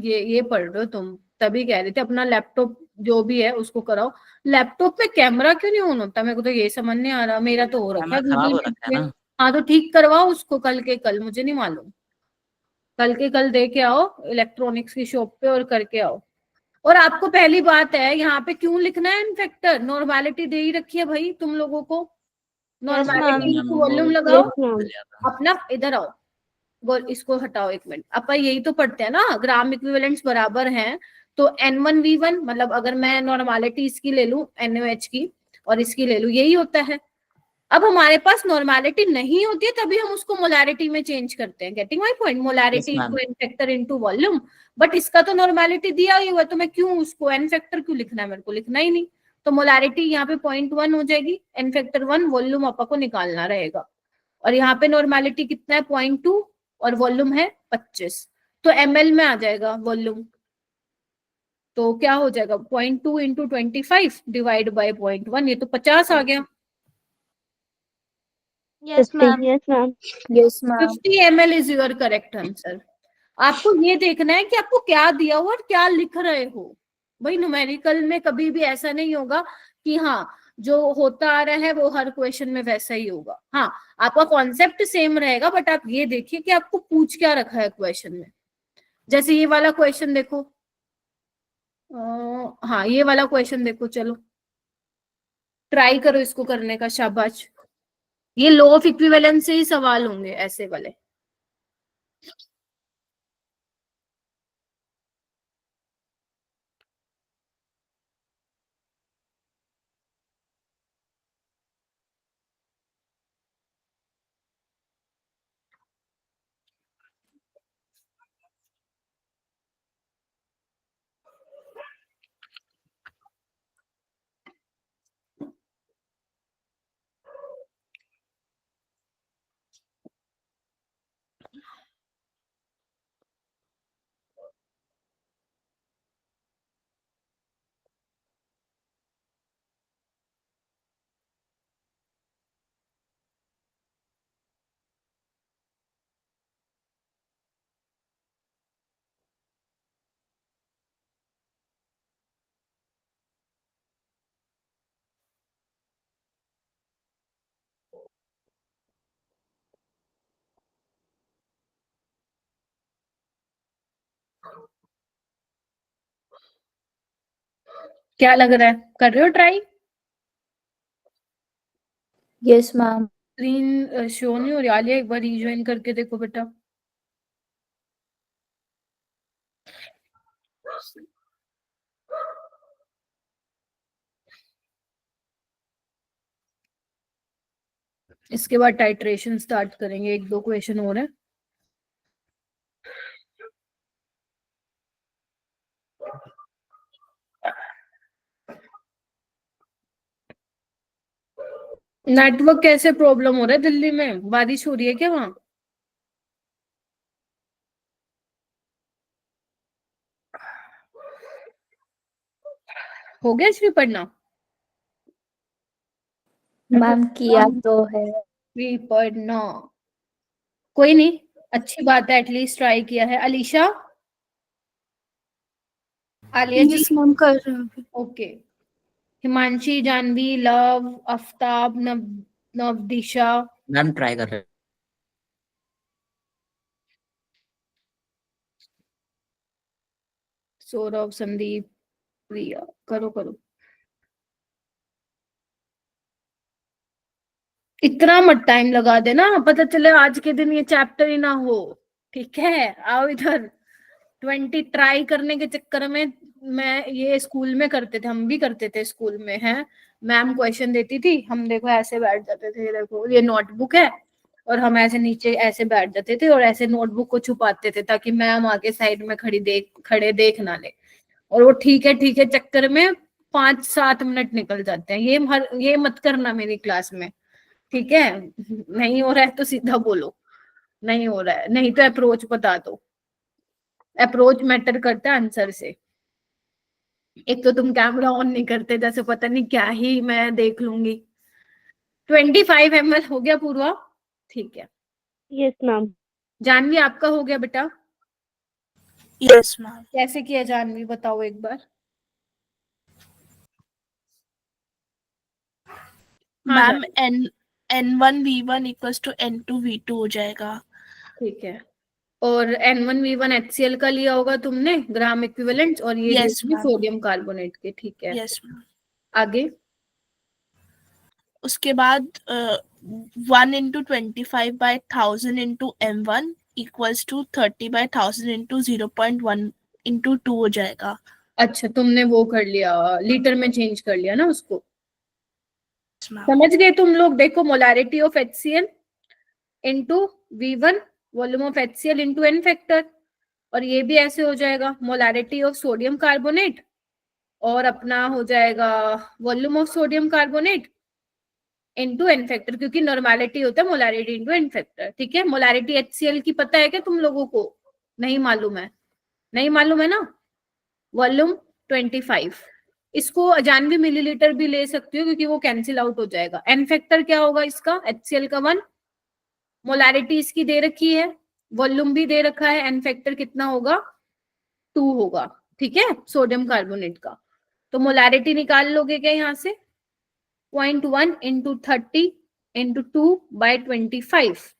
ये पढ़ रहे हो तुम? तभी कह रहे थे अपना लैपटॉप जो भी है उसको कराओ। लैपटॉप में कैमरा क्यों नहीं ऑन होता? मेरे को तो ये समझ नहीं आ रहा। मेरा तो हो रखा कैमरा है खराब गूगल हो मीट रखा है पे। ना। हाँ तो ठीक करवाओ उसको कल के कल, मुझे नहीं मालूम। कल के कल दे के आओ इलेक्ट्रॉनिक्स की शॉप पे और करके आओ। और आपको पहली बात है यहाँ पे क्यों लिखना है इनफेक्टर? नॉर्मेलिटी दे ही रखी है भाई तुम लोगों को। नॉर्मेलिटी मैम वॉल्यूम वो लगाओ। Yes ma'am. लिया था। अपना इधर आओ, इसको हटाओ एक मिनट। अपन यही तो पढ़ते हैं ना, ग्राम इक्विवेलेंट्स बराबर हैं तो N1V1, मतलब अगर मैं नॉर्मेलिटी इसकी ले लूं NaOH की और इसकी ले लूं, यही होता है। अब हमारे पास नॉर्मेलिटी नहीं होती है तभी हम उसको मोलैरिटी में चेंज करते हैं। Getting my point? Molarity Yes, into n factor into volume. But इसका तो नॉर्मेलिटी दिया ही हुआ है तो मैं क्यों उसको एन फैक्टर क्यों लिखना है? मेरे को लिखना ही नहीं। तो मोलैरिटी यहाँ पे 0.1 हो जाएगी, एन फैक्टर 1, वॉल्यूम आपा को निकालना रहेगा। और यहाँ पे नॉर्मेलिटी कितना है? 0.2 और वॉल्यूम है 25, तो ml में आ जाएगा वॉल्यूम। तो क्या हो जाएगा? 0.2 इंटू 25 डिवाइड बाई 0.1, ये तो 50 आ गया। Yes ma'am. Yes ma'am. Yes ma'am. 50 ml is your correct answer. आपको ये देखना है कि आपको क्या दिया हुआ और क्या लिख रहे हो। भाई न्यूमेरिकल में कभी भी ऐसा नहीं होगा कि हाँ जो होता आ रहा है वो हर क्वेश्चन में वैसा ही होगा। हाँ आपका कॉन्सेप्ट सेम रहेगा, बट आप ये देखिए कि आपको पूछ क्या रखा है क्वेश्चन में। जैसे ये वाला क्वेश्चन देखो, हाँ ये वाला क्वेश्चन देखो, चलो ट्राई करो इसको करने का, शाबाश। ये लॉ ऑफ इक्विवेलेंस से ही सवाल होंगे ऐसे वाले। क्या लग रहा है? कर रहे हो try? Yes ma'am. Screen show नहीं हो रही। आलिया एक बार रीज्वाइन करके देखो बेटा। इसके बाद टाइट्रेशन स्टार्ट करेंगे, एक दो क्वेश्चन और है। नेटवर्क कैसे प्रॉब्लम हो रहा है दिल्ली में? बारिश हो रही है क्या वहां? हो गया श्री पढ़ना? मैम किया तो है। श्री पढ़ना कोई नहीं, अच्छी बात है, एटलीस्ट ट्राई किया है। अलीशा, आलिया जी मैम कर रहे हैं। Okay. Himanshi, Janvi, Luv, Aftab, Navdisha, ma'am try कर रहे हैं। सौरभ, संदीप, प्रिया, करो करो। इतना मत टाइम लगा देना, पता चले आज के दिन ये चैप्टर ही ना हो। ठीक है, आओ इधर। 20 ट्राई करने के चक्कर में, मैं ये स्कूल में करते थे, हम भी करते थे स्कूल में, है मैम क्वेश्चन देती थी, हम देखो ऐसे बैठ जाते थे। देखो ये नोटबुक है और हम ऐसे नीचे ऐसे बैठ जाते थे और ऐसे नोटबुक को छुपाते थे ताकि मैम आगे साइड में खड़े देख ना ले। और वो ठीक है चक्कर में 5-7 मिनट निकल जाते हैं। ये मत करना मेरी क्लास में, ठीक है? नहीं हो रहा है तो सीधा बोलो नहीं हो रहा है, नहीं तो अप्रोच बता दो। अप्रोच मैटर करता है आंसर से। एक तो तुम कैमरा ऑन नहीं करते, जैसे पता नहीं क्या ही मैं देख लूंगी। 25 ml हो गया पूर्वा? ठीक है। Yes ma'am. जानवी आपका हो गया बेटा? Yes ma'am. कैसे किया जानवी, बताओ एक बार। हाँ ma'am N1V1 equals to N2V2 हो जाएगा। ठीक है। और N1V1 HCl का लिया होगा तुमने ग्राम इक्विवेलेंट, और ये Yes, ma'am. सोडियम कार्बोनेट के। ठीक है, यस मैम। आगे। उसके बाद 1 into 25/1000 into M1 equals to 30/1000 into 0.1 into 2 हो जाएगा। अच्छा, तुमने वो कर लिया, लीटर में चेंज कर लिया ना उसको। Yes, ma'am. समझ गए तुम लोग? देखो, molarity of HCl into V1 volume of HCl into N factor, और ये भी ऐसे हो जाएगा मोलारिटी ऑफ सोडियम कार्बोनेट और अपना हो जाएगा volume of sodium carbonate into N factor, क्योंकि नॉर्मेलिटी होता है मोलारिटी इंटू N फैक्टर। ठीक है, मोलारिटी HCl की पता है क्या तुम लोगों को? नहीं मालूम है? नहीं मालूम है ना? वॉल्यूम 25, इसको जानवी मिलीलीटर भी ले सकती हो क्योंकि वो कैंसिल आउट हो जाएगा। N फैक्टर क्या होगा इसका? HCl का 1, मोलारिटी इसकी दे रखी है, वॉल्यूम भी दे रखा है, N फैक्टर कितना होगा? 2 होगा। ठीक है, सोडियम कार्बोनेट का। तो मोलारिटी निकाल लोगे क्या यहाँ से? 0.1 इंटू 30 इंटू 2/25,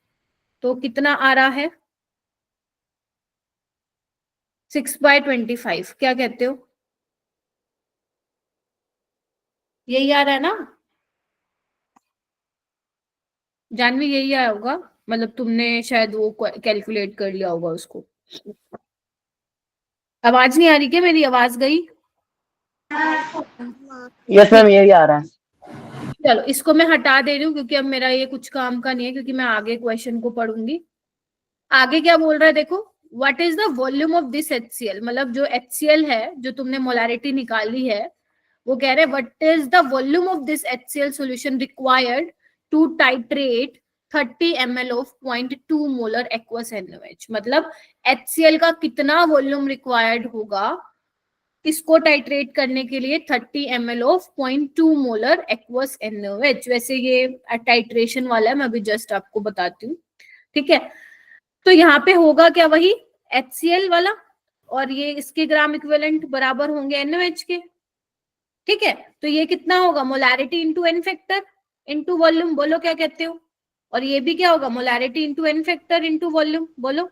तो कितना आ रहा है? 6/25। क्या कहते हो? यही आ रहा है ना जानवी? यही आया होगा, मतलब तुमने शायद वो कैलकुलेट कर लिया होगा उसको। आवाज नहीं आ रही क्या? मेरी आवाज गई? यस मैम, यही आ रहा है। चलो, इसको मैं हटा दे रही हूँ क्योंकि अब मेरा ये कुछ काम का नहीं है, क्योंकि मैं आगे क्वेश्चन को पढ़ूंगी। आगे क्या बोल रहा है देखो, what is the volume of this HCl, मतलब जो HCl है, जो तुमने मोलारिटी निकाली है, वो कह रहे हैं what is the volume of this HCl solution required to titrate 30 ml of 0.2 molar aqueous NaOH। मतलब HCl का कितना वॉल्यूम रिक्वायर्ड होगा इसको टाइट्रेट करने के लिए 30 ml of 0.2 molar aqueous NaOH। वैसे ये टाइट्रेशन वाला है, मैं अभी जस्ट आपको बताती हूँ। ठीक है, तो यहाँ पे होगा क्या? वही HCl वाला, और ये इसके ग्राम इक्विवेलेंट बराबर होंगे NaOH के। ठीक है, तो ये कितना होगा? Molarity into N factor into volume. बोलो क्या कहते हो? और ये भी क्या होगा? Molarity into N factor into volume. बोलो।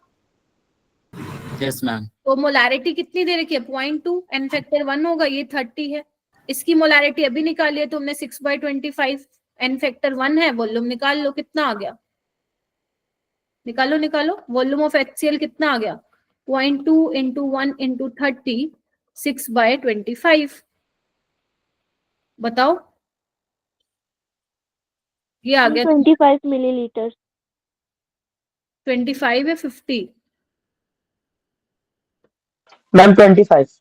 Yes ma'am. तो मोलारिटी कितनी दे रखी है? 0.2, N फैक्टर 1 होगा, ये 30 है। इसकी मोलारिटी अभी निकाली है तुमने 6/25, N फैक्टर 1 है, वॉल्यूम निकाल लो कितना आ गया? निकालो निकालो, वॉल्यूम ऑफ HCl कितना आ गया? 0.2 इंटू 1 इंटू 30, 6/25। बताओ, ये आ गया 25 मिलीलीटर। 25 है 50? मैम 25।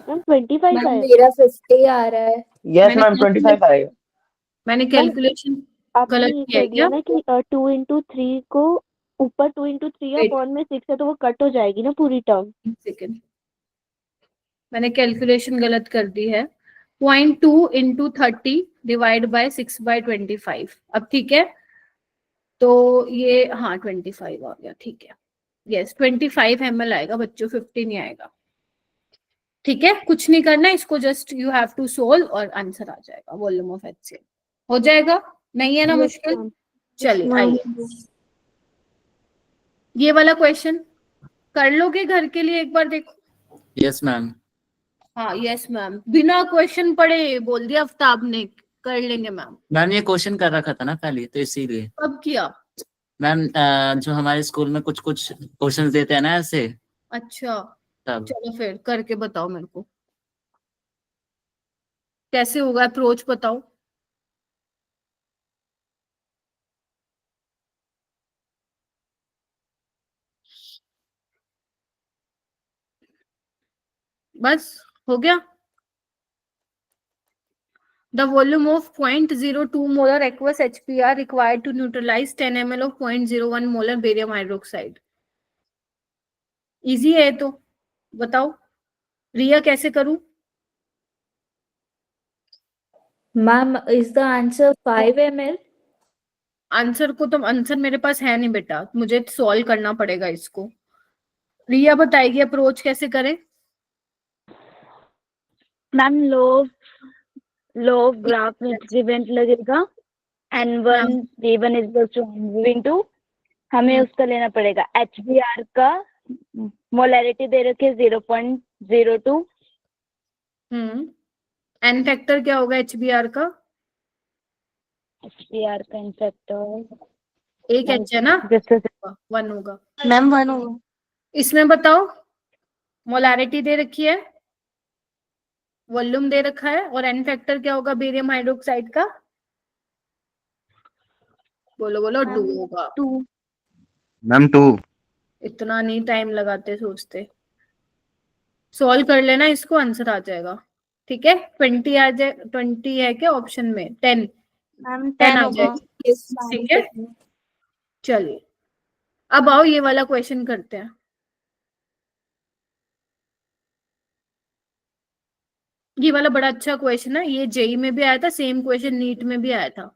मैम 25 मैम है। मेरा 50 आ रहा है। यस मैम, 25 आएगा। मैंने कैलकुलेशन आपने गलत ये किया कर है दिया क्या? ना कि 2 into 3 को ऊपर 2 into 3 Wait. अपॉन में 6 है, तो वो कट हो जाएगी ना पूरी टर्म। एक सेकेंड, मैंने कैलकुलेशन गलत कर दी है। 0.2 इंटू 30 डिवाइड बाय 6/25। अब ठीक है, तो ये हाँ 25 आ गया। ठीक है, यस 25 ml आएगा बच्चों, 50 नहीं आएगा। ठीक है, कुछ नहीं करना, इसको just you have to solve और आंसर आ जाएगा। वॉल्यूम ऑफ HCl हो जाएगा, नहीं है ना मुश्किल? चलिए आइए, ये वाला क्वेश्चन कर लोगे घर के लिए एक बार? देखो। Yes ma'am. हाँ यस मैम, बिना क्वेश्चन पढ़े बोल दिया आफ्ताब ने, कर लेंगे मैम। मैम ये क्वेश्चन कर रखा था ना पहले, तो इसीलिए। कब किया? मैम जो हमारे स्कूल में कुछ कुछ क्वेश्चंस देते हैं ना ऐसे, अच्छा, तब। चलो फिर करके बताओ मेरे को कैसे होगा, अप्रोच बताओ। बस हो गया। The volume of 0.02 molar aqueous HPr required to neutralize 10 ml of 0.01 molar barium hydroxide। Easy है तो बताओ, रिया कैसे करूं? Ma'am is the answer 5 ml? Answer को तो आंसर मेरे पास है नहीं बेटा, मुझे सॉल्व करना पड़ेगा इसको। रिया बताएगी अप्रोच कैसे करें। मैम लो ग्राफ में इवेंट लगेगा N1 V1 = V2। हमें उसका लेना पड़ेगा HBr का मोलैरिटी दे रखी है 0.02। एन फैक्टर क्या होगा HBr का? HBr का एन फैक्टर एक एच है ना, 1 होगा। मैम 1 होगा। इसमें बताओ मोलैरिटी दे रखी है, वॉल्यूम दे रखा है, और एन फैक्टर क्या होगा बेरियम हाइड्रोक्साइड का? बोलो बोलो। 2 होगा। 2। मैम 2। इतना नहीं टाइम लगाते सोचते, सॉल्व कर लेना इसको, आंसर आ जाएगा। ठीक है 20 आ जाए, 20 है क्या ऑप्शन में? 10 मैम 10 आ होगा। जाएगा। ठीक है चलिए अब आओ ये वाला क्वेश्चन करते हैं। ये वाला बड़ा अच्छा क्वेश्चन है, ये जेई में भी आया था, सेम क्वेश्चन नीट में भी आया था,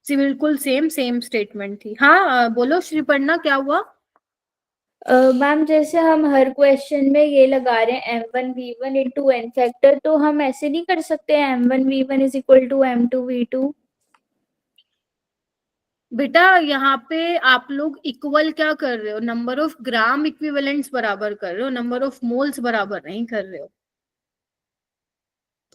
बिल्कुल सेम स्टेटमेंट थी। हाँ बोलो श्रीपर्णा क्या हुआ? मैम जैसे हम हर क्वेश्चन में ये लगा रहे हैं M1 V1 into n factor, तो हम ऐसे नहीं कर सकते M1 V1 = M2 V2? बेटा यहाँ पे आप लोग इक्वल क्या कर रहे हो, नंबर ऑफ ग्राम इक्विवेलेंट्स बराबर कर रहे हो, नंबर ऑफ मोल्स बराबर नहीं कर रहे हो।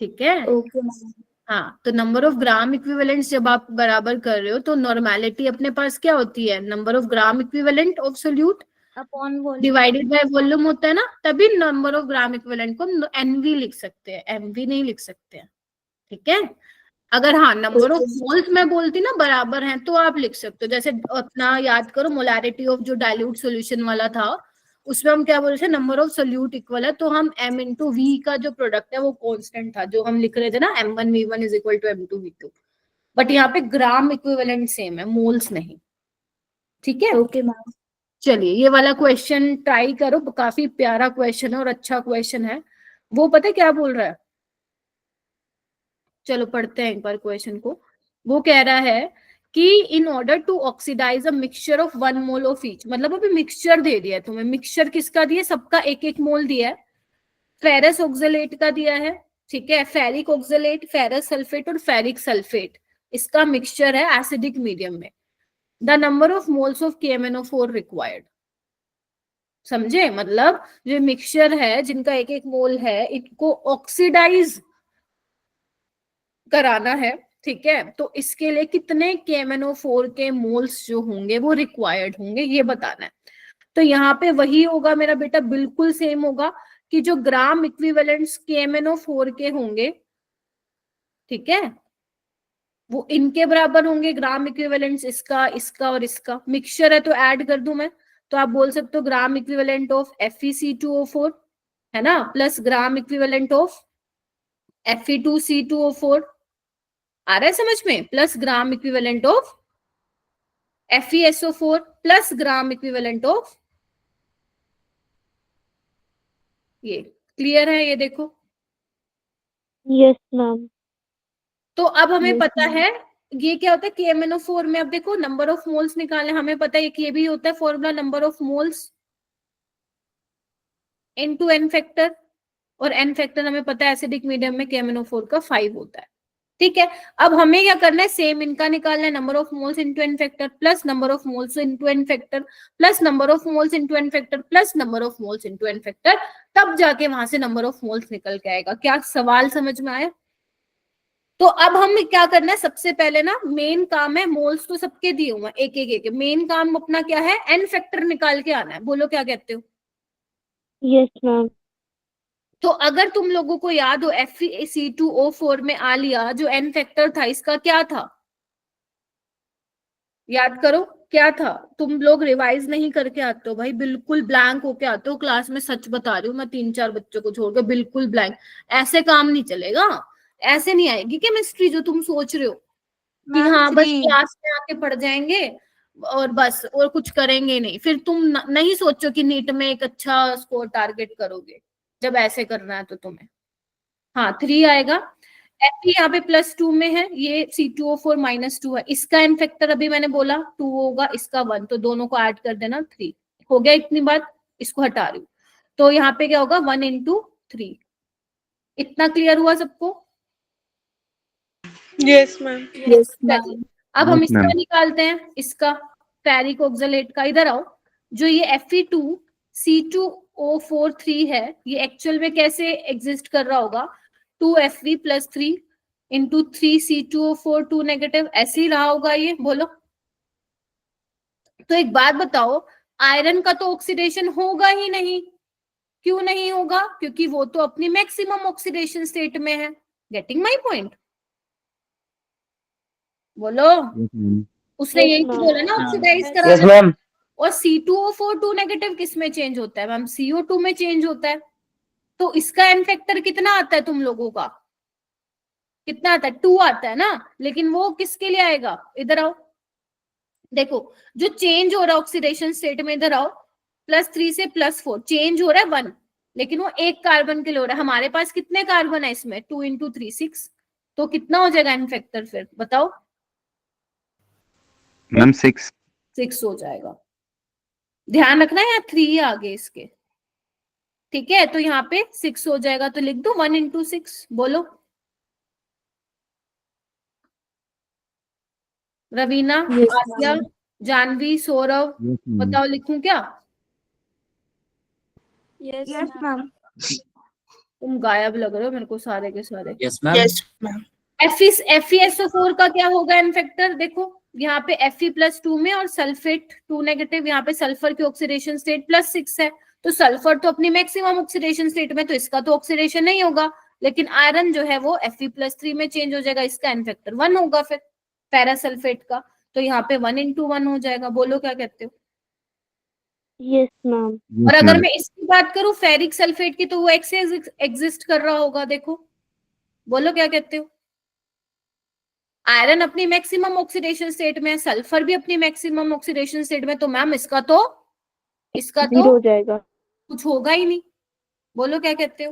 ठीक है ओके मैम। हाँ, तो नंबर ऑफ ग्राम इक्विवेलेंट्स जब आप बराबर कर रहे हो तो नॉर्मेलिटी अपने पास क्या होती है, number of gram equivalent of solute upon volume divided by volume होता है ना, तभी नंबर ऑफ ग्राम इक्विवेलेंट को एनवी लिख सकते हैं, एमवी नहीं लिख सकते हैं। ठीक है अगर हाँ नंबर ऑफ मोल्स में बोलती ना बराबर हैं तो आप लिख सकते हो। जैसे अपना याद करो मोलैरिटी ऑफ जो डाइल्यूट सॉल्यूशन वाला था, उसमें हम क्या बोल रहे थे, नंबर ऑफ सोल्यूट इक्वल है, तो हम m इंटू वी का जो प्रोडक्ट है वो कांस्टेंट था जो हम लिख रहे थे ना, M1V1 = M2V2। बट यहाँ पे ग्राम इक्विवेलेंट सेम है, मोल्स नहीं। ठीक है ओके मैम। चलिए ये वाला क्वेश्चन ट्राई करो, काफी प्यारा क्वेश्चन है और अच्छा क्वेश्चन है। वो पता है क्या बोल रहा है, चलो पढ़ते हैं एक बार क्वेश्चन को। वो कह रहा है कि in order to oxidise a mixture of 1 mole of each, मतलब अभी मिक्सचर दे दिया है तुम्हें, मिक्सचर किसका दिया, सबका 1-1 मोल दिया है। फेरस ऑक्सलेट का दिया है, ठीक है, फेरिक ऑक्सलेट, फेरस सल्फेट और फेरिक सल्फेट, इसका मिक्सचर है एसिडिक मीडियम में। The number of moles of KMnO4 required. समझे, मतलब जो मिक्सचर है जिनका 1-1 मोल है, इनको ऑक्सीडाइज कराना है। ठीक है तो इसके लिए कितने KMnO4 के मोल्स जो होंगे वो रिक्वायर्ड होंगे ये बताना है। तो यहाँ पे वही होगा मेरा बेटा, बिल्कुल सेम होगा कि जो ग्राम इक्विवेलेंट्स KMnO4 के होंगे, ठीक है, वो इनके बराबर होंगे ग्राम इक्विवेलेंट्स, इसका इसका और इसका। मिक्सचर है तो ऐड कर दूं मैं, तो आप बोल सकते हो ग्राम इक्विवेलेंट ऑफ FeC2O4 है ना, plus gram equivalent of Fe2C2O4 आ रहा है समझ में, plus gram equivalent of FeSO4 plus gram equivalent of ये। क्लियर है ये देखो। Yes ma'am. तो अब हमें Yes, पता ma'am. है ये क्या होता है KMnO4 में। अब देखो नंबर ऑफ मोल्स निकालने, हमें पता है कि ये भी होता है formula, number of moles into n factor, और एन फैक्टर हमें पता है एसिडिक मीडियम में KMnO4 का 5 होता है। ठीक है अब हमें क्या करना है, सेम इनका निकालना है, number of moles into n factor plus number of moles into n factor plus number of moles into n factor plus number of moles into n factor, तब जाके वहां से नंबर ऑफ मोल्स निकल के आएगा। क्या सवाल समझ में आया? तो अब हम क्या करना है, सबसे पहले ना मेन काम है, मोल्स तो सबके दिए हुए हैं एक एक, मेन काम अपना क्या है, एन फैक्टर निकाल के आना है। बोलो क्या कहते हो? Yes ma'am. तो अगर तुम लोगों को याद हो FeC2O4 में आ लिया, जो एन फैक्टर था इसका क्या था, याद करो क्या था। तुम लोग रिवाइज नहीं करके आते हो भाई, बिल्कुल ब्लैंक होके आते हो क्लास में, सच बता रही हूँ मैं, 3-4 बच्चों को छोड़कर बिल्कुल ब्लैंक। ऐसे काम नहीं चलेगा, ऐसे नहीं आएगी केमिस्ट्री जो तुम सोच रहे हो कि मैम हाँ बस 3। क्लास में आके पढ़ जाएंगे और बस और कुछ करेंगे नहीं। फिर तुम नहीं सोचो कि नीट में एक अच्छा स्कोर टारगेट करोगे जब ऐसे करना है तो तुम्हें। हाँ 3 आएगा। Fe यहाँ पे +2 में है, ये C2O4 -2 है, इसका एन फैक्टर अभी मैंने बोला 2 होगा, इसका 1, तो दोनों को ऐड कर देना 3 हो गया। इतनी बात, इसको हटा रही हूँ, तो यहाँ पे क्या होगा 1 × 3। इतना क्लियर हुआ सबको? Yes ma'am. Yes ma'am. अब हम Yes, इसका ma'am. निकालते हैं, इसका फेरिक ऑक्सलेट का। इधर आओ, जो ये Fe2C2O43 है, ये एक्चुअल में कैसे एग्जिस्ट कर रहा होगा? 2Fe + 3 × 3C2O4 2 नेगेटिव, ऐसे ही रहा होगा ये, बोलो। तो एक बात बताओ, आयरन का तो ऑक्सीडेशन होगा ही नहीं। क्यों नहीं होगा? क्योंकि वो तो अपनी मैक्सिमम ऑक्सीडेशन स्टेट में है। Getting my point? बोलो। Yes, ma'am. उसने Yes, यही तो ma'am. बोला ना, ऑक्सीडाइज यस कराना। मैम। और C2O4 2 नेगेटिव किस में चेंज होता है मैम? CO2 में चेंज होता है। तो इसका एन फैक्टर कितना आता है तुम लोगों का? कितना आता है? 2 आता है ना। लेकिन वो किसके लिए आएगा? इधर आओ, देखो, जो चेंज हो रहा है ऑक्सीडेशन स्टेट में, इधर आओ, +3 से +4 चेंज हो रहा है 1, लेकिन वो एक कार्बन के लिए हो रहा है। हमारे पास कितने कार्बन है इसमें? 2 × 3 6। तो कितना हो जाएगा एन फैक्टर फिर बताओ? Ma'am, 6. 6 हो जाएगा। ध्यान रखना है, यहाँ 3 आगे इसके, ठीक है? तो यहाँ पे 6 हो जाएगा, तो लिख दो 1 × 6। बोलो रवीना, Yes, आसिया, ma'am. Janvi, Saurabh, Yes, ma'am. बताओ लिखूं क्या? Yes ma'am. तुम गायब लग रहे हो मेरे को सारे के सारे। Yes ma'am. Yes ma'am. FeSO4 का क्या होगा एन फैक्टर? देखो यहाँ पे Fe +2 में और सल्फेट 2 नेगेटिव, यहाँ पे सल्फर की ऑक्सीडेशन स्टेट +6 है, तो सल्फर तो अपनी मैक्सिमम ऑक्सीडेशन स्टेट में, तो इसका तो ऑक्सीडेशन नहीं होगा। लेकिन आयरन जो है वो Fe +3 में चेंज हो जाएगा, इसका एन फैक्टर 1 होगा फिर पैरासल्फेट का। तो यहाँ पे 1 × 1 हो जाएगा। बोलो क्या कहते हो? Yes ma'am. Yes, और अगर ma'am. मैं इसकी बात करूं फेरिक सल्फेट की, तो वो एक्से एग्जिस्ट कर रहा होगा। देखो, बोलो क्या कहते हो? आयरन अपनी मैक्सिमम ऑक्सीडेशन स्टेट में है, सल्फर भी अपनी मैक्सिमम ऑक्सीडेशन स्टेट में, तो मैम इसका तो 0 हो जाएगा। कुछ होगा ही नहीं। बोलो क्या कहते हो?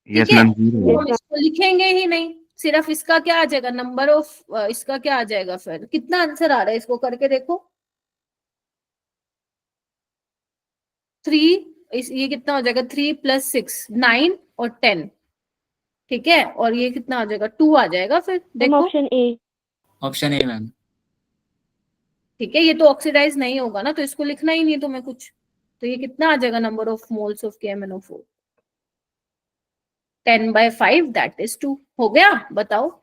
Yes, ठीक है, ma'am. 0. तो हम इसको लिखेंगे ही नहीं, सिर्फ इसका क्या आ जाएगा? नंबर ऑफ, इसका क्या आ जाएगा फिर? कितना आंसर आ रहा है इसको करके देखो। 3, ये कितना हो जाएगा? 3 + 6 9 और 10, ठीक है? और ये कितना आ जाएगा? 2 आ जाएगा फिर। देखो, option A. Option A ma'am. ठीक है, ये तो ऑक्सीडाइज नहीं होगा ना, तो इसको लिखना ही नहीं है तुम्हें कुछ। तो ये कितना आ जाएगा? Number of moles of KMnO4 10/5, that is 2। हो गया? बताओ।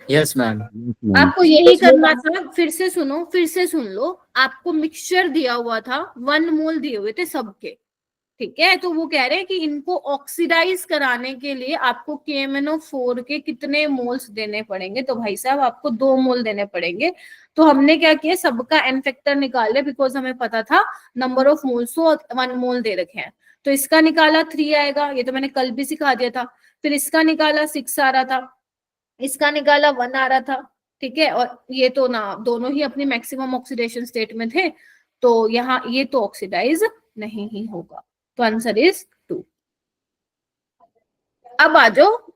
Yes ma'am. Yes, ma'am. आपको यही करना था। फिर से सुनो, फिर से सुन लो। आपको मिक्सचर दिया हुआ था, 1 मोल दिए हुए थे सबके, ठीक है? तो वो कह रहे हैं कि इनको ऑक्सीडाइज कराने के लिए आपको KMnO4 के कितने मोल्स देने पड़ेंगे? तो भाई साहब आपको 2 मोल देने पड़ेंगे। तो हमने क्या किया, सबका एन फैक्टर निकाल लिया, बिकॉज हमें पता था नंबर ऑफ मोल्स को 1 मोल दे रखे हैं। तो इसका निकाला 3 आएगा, ये तो मैंने कल भी सिखा दिया था। फिर इसका निकाला 6 आ रहा था, इसका निकाला 1 आ रहा था, ठीक है? और ये तो ना दोनों ही अपनी मैक्सिमम ऑक्सीडेशन स्टेट में थे, तो यहाँ ये तो ऑक्सीडाइज नहीं ही होगा। तो आंसर इज 2। अब आ जाओ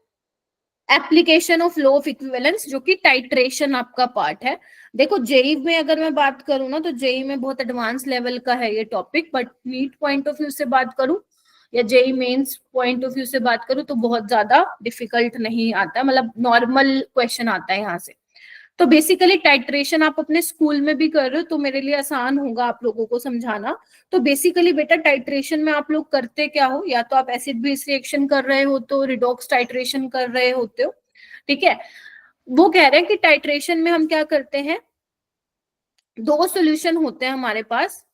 application of law of equivalence, जो कि टाइट्रेशन आपका पार्ट है। देखो जेई में अगर मैं बात करूं ना, तो जेई में बहुत एडवांस लेवल का है ये topic, but NEET point of view से बात करूं या JEE mains point of view से बात करूं तो बहुत ज्यादा डिफिकल्ट नहीं आता, मतलब नॉर्मल क्वेश्चन आता है यहाँ से। तो बेसिकली टाइट्रेशन आप अपने स्कूल में भी कर रहे हो, तो मेरे लिए आसान होगा आप लोगों को समझाना। तो बेसिकली बेटा टाइट्रेशन में आप लोग करते क्या हो? या तो आप एसिड बेस रिएक्शन कर रहे हो, तो रिडॉक्स टाइट्रेशन कर रहे होते हो, ठीक है? वो कह रहे हैं कि टाइट्रेशन में हम क्या करते हैं, 2 सॉल्यूशन होते हैं हमारे पास,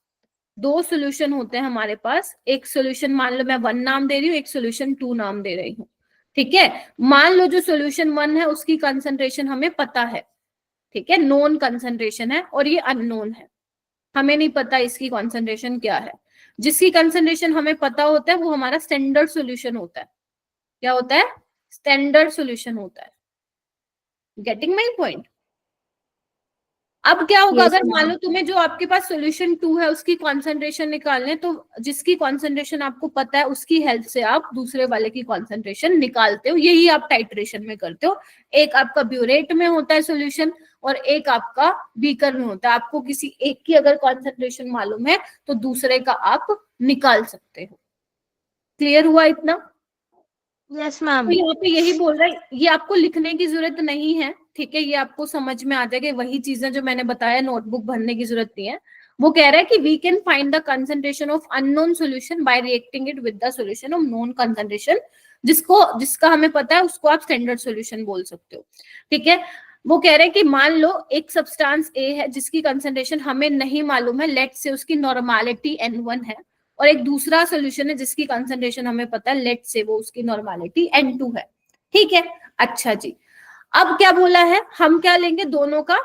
2 सॉल्यूशन होते हैं हमारे पास। एक सॉल्यूशन मान लो मैं 1 नाम दे रही हूँ, एक सॉल्यूशन 2 नाम दे रही हूँ, ठीक है? मान लो जो सॉल्यूशन 1 है उसकी कंसंट्रेशन हमें पता है, ठीक है? नोन कंसंट्रेशन है, और ये अननोन है, हमें नहीं पता इसकी कंसंट्रेशन क्या है। जिसकी कंसंट्रेशन हमें पता होता है वो हमारा स्टैंडर्ड सॉल्यूशन होता है। क्या होता है? स्टैंडर्ड सॉल्यूशन होता है। Getting my point? अब क्या होगा, Yes, अगर ma'am. मान लो तुम्हें जो आपके पास सोल्यूशन 2 है उसकी कॉन्सेंट्रेशन निकालने, तो जिसकी कॉन्सेंट्रेशन आपको पता है उसकी हेल्प से आप दूसरे वाले की कॉन्सेंट्रेशन निकालते हो। यही आप टाइट्रेशन में करते हो। एक आपका ब्यूरेट में होता है सोल्यूशन और एक आपका बीकर में होता है। आपको किसी एक की अगर कॉन्सेंट्रेशन मालूम है तो दूसरे का आप निकाल सकते हो। क्लियर हुआ इतना? Yes ma'am. तो यहाँ पे यही बोल रहा है, ये आपको लिखने की जरूरत नहीं है, ठीक है, ये आपको समझ में आ जाएगा। वही चीजें जो मैंने बताया, नोटबुक भरने की जरूरत नहीं है। वो कह रहा है कि we can find the concentration of unknown solution by reacting it with the solution of known concentration. जिसका हमें पता है उसको आप स्टैंडर्ड सॉल्यूशन बोल सकते हो, ठीक है। वो कह रहे हैं कि मान लो एक सब्सटेंस ए है जिसकी कंसंट्रेशन हमें नहीं मालूम है, लेट से उसकी नॉर्मैलिटी N1 है, और एक दूसरा सोल्यूशन है जिसकी कंसंट्रेशन हमें पता है, लेट से वो उसकी नॉर्मैलिटी N2 है, ठीक है। अच्छा जी, अब क्या बोला है, हम क्या लेंगे, दोनों का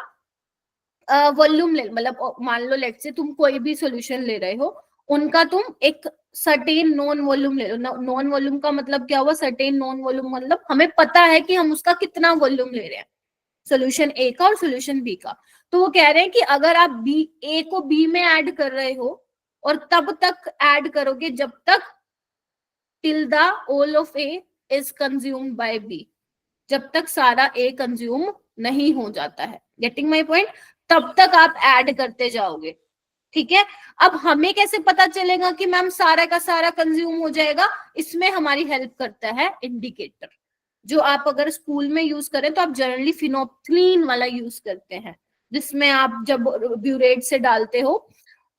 वॉल्यूम ले, मतलब मान लो लेट से तुम कोई भी सोल्यूशन ले रहे हो, उनका तुम एक सर्टेन नॉन वॉल्यूम ले लो। नॉन वॉल्यूम का मतलब क्या हुआ, सर्टेन नॉन वॉल्यूम मतलब हमें पता है कि हम उसका कितना वॉल्यूम ले रहे हैं, सोल्यूशन ए का और सोल्यूशन बी का। तो वो कह रहे हैं कि अगर आप बी ए को बी में ऐड कर रहे हो और तब तक ऐड करोगे जब तक till the all of A is consumed by B, जब तक सारा ए कंज्यूम नहीं हो जाता है। Getting my point? तब तक आप ऐड करते जाओगे, ठीक है। अब हमें कैसे पता चलेगा कि मैम सारा का सारा कंज्यूम हो जाएगा? इसमें हमारी हेल्प करता है इंडिकेटर, जो आप अगर स्कूल में यूज करें तो आप जनरली फिनोप्थलीन वाला यूज करते हैं, जिसमें आप जब ब्यूरेट से डालते हो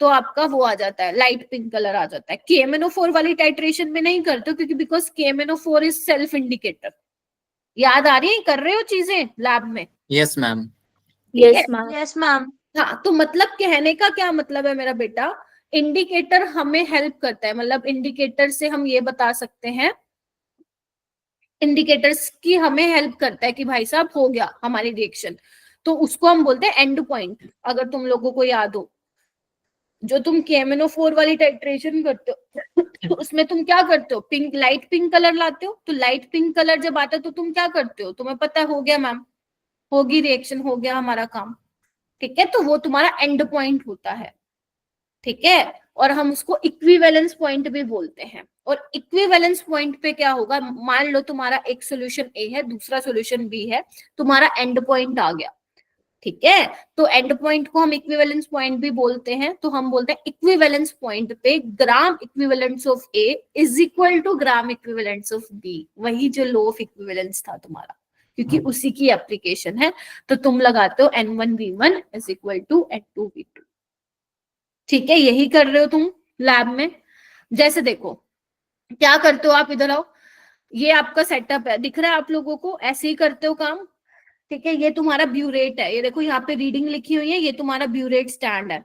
तो आपका वो आ जाता है, लाइट पिंक कलर आ जाता है। KMnO4 वाली टाइट्रेशन में नहीं करते हो क्योंकि because KMnO4 is self indicator. याद आ रही है, कर रहे हो चीजें लैब में? Yes ma'am. Yes, ma'am. Yes ma'am. हाँ, तो मतलब कहने का क्या मतलब है मेरा बेटा, इंडिकेटर हमें हेल्प करता है, मतलब इंडिकेटर से हम ये बता सकते हैं, इंडिकेटर्स की हमें हेल्प करता है कि भाई साहब हो गया हमारी रिएक्शन, तो उसको हम बोलते हैं एंड पॉइंट। अगर तुम लोगों को याद हो, जो तुम KMnO4 वाली टाइट्रेशन करते हो उसमें तुम क्या करते हो, पिंक, लाइट पिंक कलर लाते हो। तो लाइट पिंक कलर जब आता है तो तुम क्या करते हो, तुम्हें पता है हो गया मैम, होगी रिएक्शन, हो गया हमारा काम, ठीक है। तो वो तुम्हारा एंड पॉइंट होता है, ठीक है। और हम उसको इक्विवेलेंस पॉइंट भी बोलते हैं। और इक्विवेलेंस पॉइंट पे क्या होगा, मान लो तुम्हारा एक सोल्यूशन ए है, दूसरा सोल्यूशन बी है, तुम्हारा एंड पॉइंट आ गया, ठीक है। तो एंड पॉइंट को हम इक्विवेलेंस पॉइंट भी बोलते हैं। तो हम बोलते हैं इक्विवेलेंस पॉइंट पे gram equivalence of A is equal to gram equivalence of B. वही जो लॉ ऑफ इक्विवेलेंस था तुम्हारा, क्योंकि उसी की एप्लीकेशन है। तो तुम लगाते हो N1V1 is equal to N2V2, ठीक है। यही कर रहे हो तुम लैब में। जैसे देखो क्या करते हो आप, इधर आओ, ये आपका सेटअप है, दिख रहा है आप लोगों को, ऐसे ही करते हो काम, ठीक है। ये तुम्हारा ब्यूरेट है, ये देखो यहाँ पे रीडिंग लिखी हुई है, ये तुम्हारा ब्यूरेट स्टैंड है।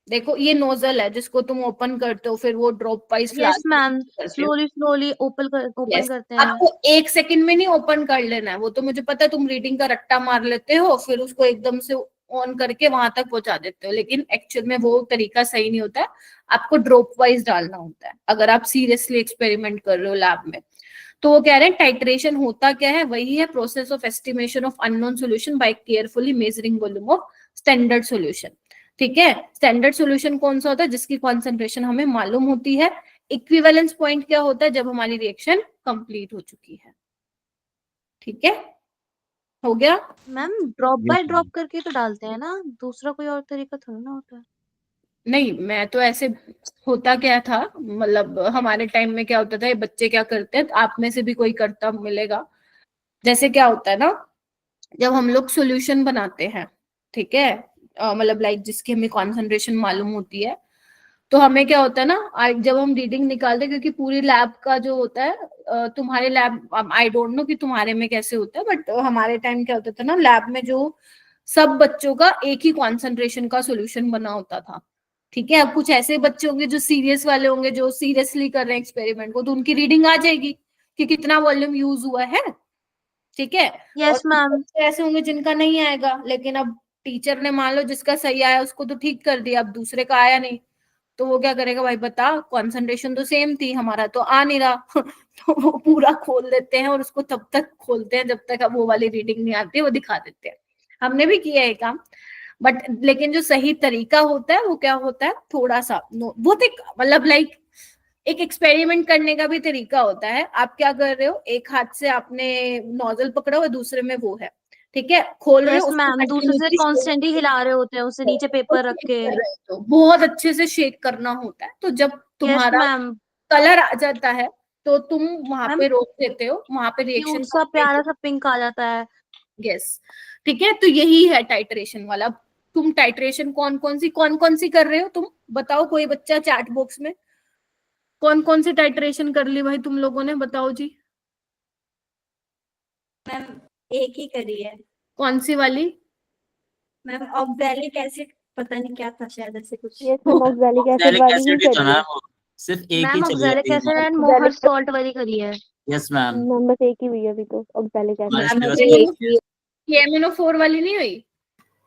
देखो ये नोजल है जिसको तुम ओपन करते हो, फिर वो drop wise yes ma'am. Slowly open करते हैं। आपको 1 सेकंड में नहीं ओपन कर लेना है, वो तो मुझे पता है, तुम रीडिंग का रट्टा मार लेते हो फिर उसको एकदम से ऑन करके वहां तक पहुंचा देते हो, लेकिन एक्चुअल में वो तरीका सही नहीं होता है। आपको ड्रॉप वाइज डालना होता है अगर आप सीरियसली एक्सपेरिमेंट कर रहे हो लैब में। तो वो कह रहे हैं टाइट्रेशन होता क्या है, वही है process of estimation of unknown solution bye carefully measuring volume of standard solution, ठीक है। स्टैंडर्ड सॉल्यूशन कौन सा होता है, जिसकी कॉन्सेंट्रेशन हमें मालूम होती है। इक्विवेलेंस पॉइंट क्या होता है, जब हमारी रिएक्शन कंप्लीट हो चुकी है, ठीक है। हो गया ma'am drop Yes, bye ma'am. Drop करके तो डालते हैं ना, दूसरा कोई और तरीका थोड़ी ना होता है। नहीं, मैं तो ऐसे, होता क्या था, मतलब हमारे टाइम में क्या होता था, ये बच्चे क्या करते हैं, आप में से भी कोई करता मिलेगा। जैसे क्या होता है ना, जब हम लोग सॉल्यूशन बनाते हैं, ठीक है, मतलब लाइक जिसकी हमें कॉन्सेंट्रेशन मालूम होती है, तो हमें क्या होता है ना, जब हम रीडिंग निकालते हैं, क्योंकि पूरी लैब का जो होता है, तुम्हारे लैब, आई डोंट नो कि तुम्हारे में कैसे होता है, बट हमारे टाइम क्या होता था ना, लैब में जो सब बच्चों का एक ही कॉन्सेंट्रेशन का सोल्यूशन बना होता था, ठीक है। अब कुछ ऐसे बच्चे होंगे जो सीरियस वाले होंगे, जो सीरियसली कर रहे हैं एक्सपेरिमेंट को, तो उनकी रीडिंग आ जाएगी कि कितना वॉल्यूम यूज हुआ है, ठीक है। यस और मैम। बच्चे ऐसे होंगे जिनका नहीं आएगा, लेकिन अब टीचर ने मान लो जिसका सही आया उसको तो ठीक कर दिया, अब दूसरे का आया नहीं, तो वो क्या करेगा, भाई बता, कंसंट्रेशन तो सेम थी, हमारा तो आ नहीं रहा तो वो पूरा खोल देते हैं और उसको तब तक खोलते हैं जब तक अब वो वाली रीडिंग नहीं आती है, वो दिखा देते हैं। हमने भी किया है काम, बट लेकिन जो सही तरीका होता है वो क्या होता है, थोड़ा सा बहुत एक मतलब लाइक एक एक्सपेरिमेंट करने का भी तरीका होता है। आप क्या कर रहे हो, एक हाथ से आपने नोजल पकड़ा हुआ, दूसरे में वो है, ठीक है, खोल रहे यस हो, उसको मैम, दूसरे से continuously shake कॉन्स्टेंटली हिला रहे होते हैं उसे नीचे पेपर रख के। कर रहे हो, तो बहुत अच्छे से शेक करना होता है। तो जब यस तुम्हारा मैम। कलर आ जाता है तो तुम वहां मैम पे रोक देते हो, वहां पे रिएक्शन क्यूट सा प्यारा सा पिंक आ जाता है। यस, ठीक है। तो यही है टाइट्रेशन वाला। तुम टाइट्रेशन कौन कौन सी कर रहे हो तुम बताओ, कोई बच्चा चैट बॉक्स में कौन कौन सी टाइट्रेशन कर ली भाई तुम लोगों ने, बताओ जी। मैम एक ही करी है। कौन सी वाली? मैम ऑक्सैलिक एसिड, पता नहीं क्या था शायद ऐसे कुछ। Yes ma'am, oxalic acid oxalic वाली ही एसिड ही तो करी ना है। वो, सिर्फ एक ही मैम चली है ऑक्सैलिक अभी एसिड एंड हमारे। मोहर सॉल्ट वाली करी है। यस मैम, मैम बस एक ही हुई है अभी तो, ऑक्सैलिक हमारे एसिड। सिलेबस में एक ही है। KMNO4 वाली नहीं हुई?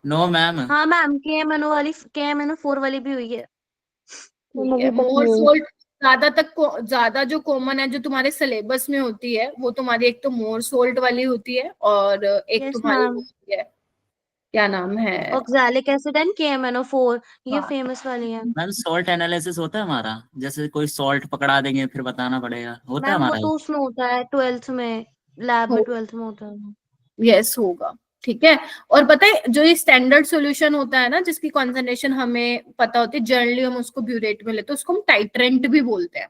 नो मैम, हाँ मैम, KMNO4 वाली भी हुई है। ठीक है, मोर सोल्ट ज्यादा जो कॉमन है, जो तुम्हारे सिलेबस में होती है, वो तुम्हारी एक तो मोर सोल्ट वाली होती है और एक यस तुम्हारी मैम, होती है, क्या नाम है, ऑक्सैलिक एसिड एंड KMNO4, ये हाँ। फेमस वाली है। मैम सॉल्ट एनालिसिस होता है हमारा, जैसे कोई सॉल्ट पकड़ा देंगे फिर बताना पड़ेगा, होता है मैम वो हमारा। तो उसमें होता है 12th में, लैब में 12th में होता है। यस होगा, ठीक है। और पता है जो ये स्टैंडर्ड सॉल्यूशन होता है ना, जिसकी कॉन्सेंट्रेशन हमें पता होती है, जनरली हम उसको ब्यूरेट में लेते हैं, उसको हम टाइट्रेंट भी बोलते हैं,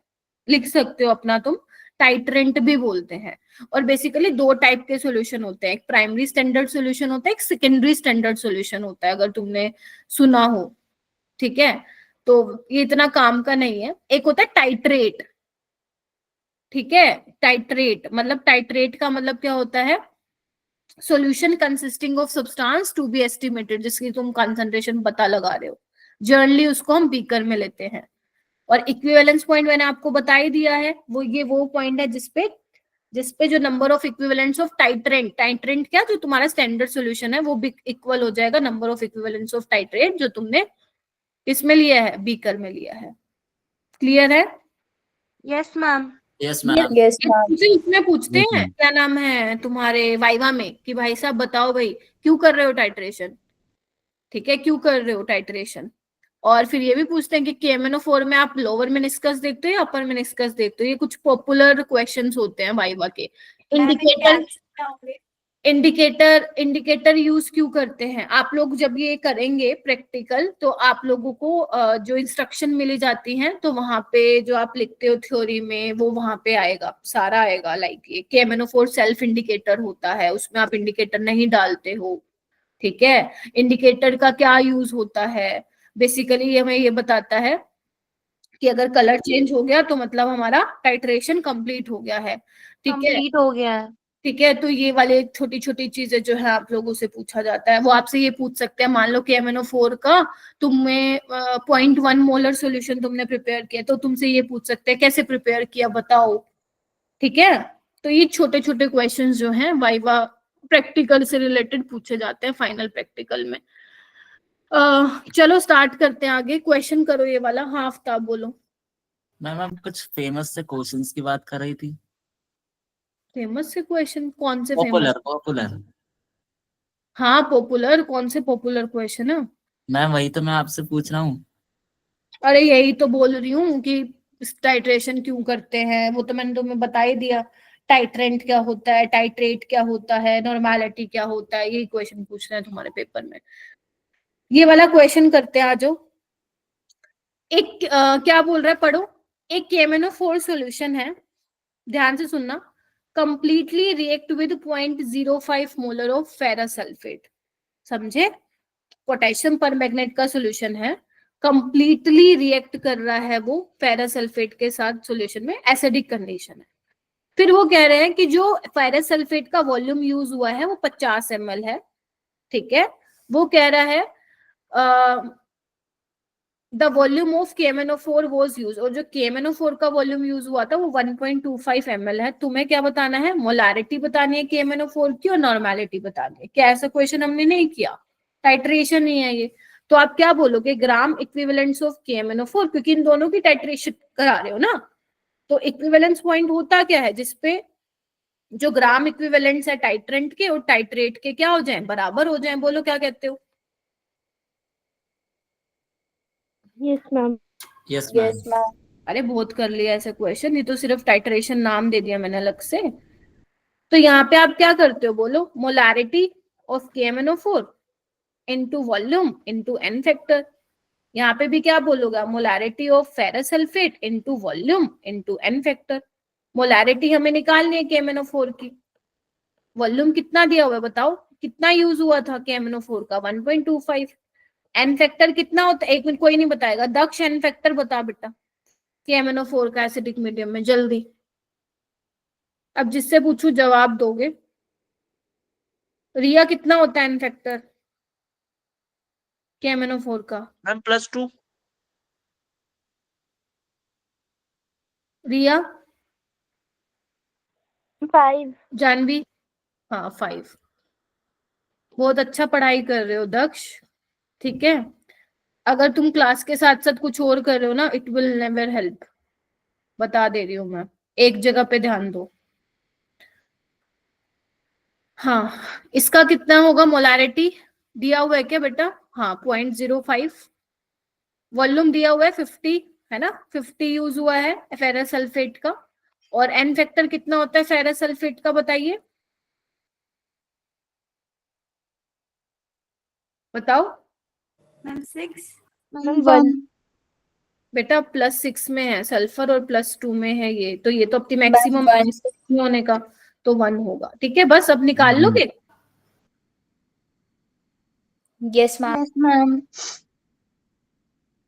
लिख सकते हो अपना तुम, टाइट्रेंट भी बोलते हैं। और बेसिकली दो टाइप के सॉल्यूशन होते हैं, एक प्राइमरी स्टैंडर्ड सॉल्यूशन होता है, एक सेकेंडरी स्टैंडर्ड सॉल्यूशन होता है, अगर तुमने सुना हो, ठीक है। तो ये इतना काम का नहीं है। एक होता है टाइट्रेट, ठीक है, टाइट्रेट मतलब, टाइट्रेट का मतलब क्या होता है, solution consisting of substance to be estimated, जिसकी तुम कंसंट्रेशन पता लगा रहे हो, जर्नली उसको हम बीकर में लेते हैं। और इक्विवेलेंस पॉइंट मैंने आपको बता ही दिया है, वो पॉइंट है जिसपे जो number of equivalents of titrant क्या, जो तुम्हारा स्टैंडर्ड सॉल्यूशन है, वो भी इक्वल हो जाएगा number of equivalents of titrate जो तुमने इसमें लिया है, बीकर में लिया है। क्लियर है? Yes ma'am. Yes ma'am, yes ma'am. इसमें पूछते Yes, हैं ma'am. क्या नाम है तुम्हारे वाइवा में, कि भाई साहब बताओ भाई क्यों कर रहे हो टाइट्रेशन, ठीक है, क्यों कर रहे हो टाइट्रेशन। और फिर ये भी पूछते हैं कि KMNO4 में आप लोअर मेनिस्कस देखते हो या अपर मेनिस्कस देखते हो। ये कुछ पॉपुलर क्वेश्चंस होते हैं वाइवा के। इंडिकेटर यूज क्यों करते हैं आप लोग, जब ये करेंगे प्रैक्टिकल, तो आप लोगों को जो इंस्ट्रक्शन मिली जाती हैं, तो वहां पे जो आप लिखते हो थ्योरी में, वो वहां पे आएगा, सारा आएगा। लाइक ये KMNO4 सेल्फ इंडिकेटर होता है, उसमें आप इंडिकेटर नहीं डालते हो, ठीक है। इंडिकेटर का क्या यूज होता है, बेसिकली ये हमें ये बताता है कि अगर कलर चेंज हो गया तो मतलब हमारा टाइट्रेशन कंप्लीट हो गया है, ठीक है, कंप्लीट हो गया है। ठीक है। तो ये वाले छोटी छोटी चीजें जो है आप लोगों से पूछा जाता है, वो आपसे ये पूछ सकते हैं, मान लो कि KMNO4 का तुम्हें 0.1 मोलर सोल्यूशन तुमने प्रिपेयर किया, तो तुमसे ये पूछ सकते हैं कैसे प्रिपेयर किया बताओ, ठीक है। तो ये छोटे छोटे क्वेश्चंस जो हैं वाइवा प्रैक्टिकल से रिलेटेड पूछे जाते हैं फाइनल प्रैक्टिकल में। चलो स्टार्ट करते हैं आगे, क्वेश्चन करो ये वाला। हाँ आफ्ताब बोलो। मैम आप कुछ फेमस से क्वेश्चंस की बात कर रही थी। फेमस से क्वेश्चन, कौन से फेमस? पॉपुलर। हाँ पॉपुलर, कौन से पॉपुलर क्वेश्चन है? मैम वही तो मैं आपसे पूछ रहा हूँ। अरे यही तो बोल रही हूँ कि टाइट्रेशन क्यों करते हैं, वो तो मैंने तुम्हें बता ही दिया। टाइट्रेंट क्या होता है, टाइट्रेट क्या होता है, नॉर्मेलिटी क्या होता है, यही क्वेश्चन पूछ रहे हैं तुम्हारे पेपर में। ये वाला क्वेश्चन करते हैं, आ जाओ। एक क्या बोल रहा है, पढ़ो। एक KMNO4 सॉल्यूशन है, ध्यान से सुनना, completely react with 0.05 molar of ferrous sulphate, समझे? पोटेशियम परमैंगनेट का सॉल्यूशन है, कंप्लीटली रिएक्ट कर रहा है वो फेरस सल्फेट के साथ सॉल्यूशन में, एसिडिक कंडीशन है। फिर वो कह रहे हैं कि जो फेरस सल्फेट का वॉल्यूम यूज हुआ है वो 50 ml है, ठीक है। वो कह रहा है the volume of KMNO4 was use, और जो KMNO4 का वॉल्यूम यूज हुआ था वो 1.25 ml है। तुम्हें क्या बताना है, मोलारिटी बतानी है KMNO4 की और नॉर्मेलिटी बतानी है। क्या ऐसा क्वेश्चन हमने नहीं किया? टाइट्रेशन ही है ये। तो आप क्या बोलोगे, ग्राम इक्विवेलेंट्स ऑफ KMNO4, क्योंकि इन दोनों की टाइट्रेशन करा रहे हो ना। तो इक्विवेलेंस पॉइंट होता क्या है, जिसपे जो ग्राम इक्विवेलेंट्स है टाइट्रेंट के और टाइट्रेट के क्या हो जाए, बराबर हो जाए। बोलो क्या कहते हो? Yes ma'am. Yes yes ma'am. Ma'am. अरे बहुत कर लिया ऐसे क्वेश्चन, ये तो सिर्फ टाइट्रेशन नाम दे दिया मैंने अलग से। तो यहाँ पे आप क्या करते हो बोलो, molarity of KMnO4 into volume into n factor. यहाँ पे भी क्या बोलोगा, molarity of ferrous sulphate into volume into n factor. Molarity हमें निकालनी है KMnO4 की, वॉल्यूम कितना दिया हुआ है बताओ, कितना यूज हुआ था KMnO4 का 1.25। n फैक्टर कितना होता है, एक मिनट कोई नहीं बताएगा, दक्ष n फैक्टर बता बेटा KMnO4 का एसिडिक मीडियम में, जल्दी। अब जिससे पूछू जवाब दोगे। रिया कितना होता है n फैक्टर KMnO4 का? मैम +2। रिया? 5। जानवी? हाँ 5। बहुत अच्छा पढ़ाई कर रहे हो दक्ष, ठीक है। अगर तुम क्लास के साथ साथ कुछ और कर रहे हो ना, इट विल नेवर हेल्प, बता दे रही हूँ मैं, एक जगह पे ध्यान दो। हाँ, इसका कितना होगा मोलारिटी, दिया हुआ है क्या बेटा? हाँ 0.05। वॉल्यूम दिया हुआ है 50, है ना, 50 यूज हुआ है फेरस सल्फेट का। और n फैक्टर कितना होता है फेरस सल्फेट का बताइए, बताओ। मैम 6। मैम 1। बेटा +6 में है सल्फर और +2 में है ये, तो ये तो अपनी मैम मैक्सिमम 1। होने का, तो 1 होगा, ठीक है। बस अब निकाल लोगे, yes ma'am. Yes ma'am.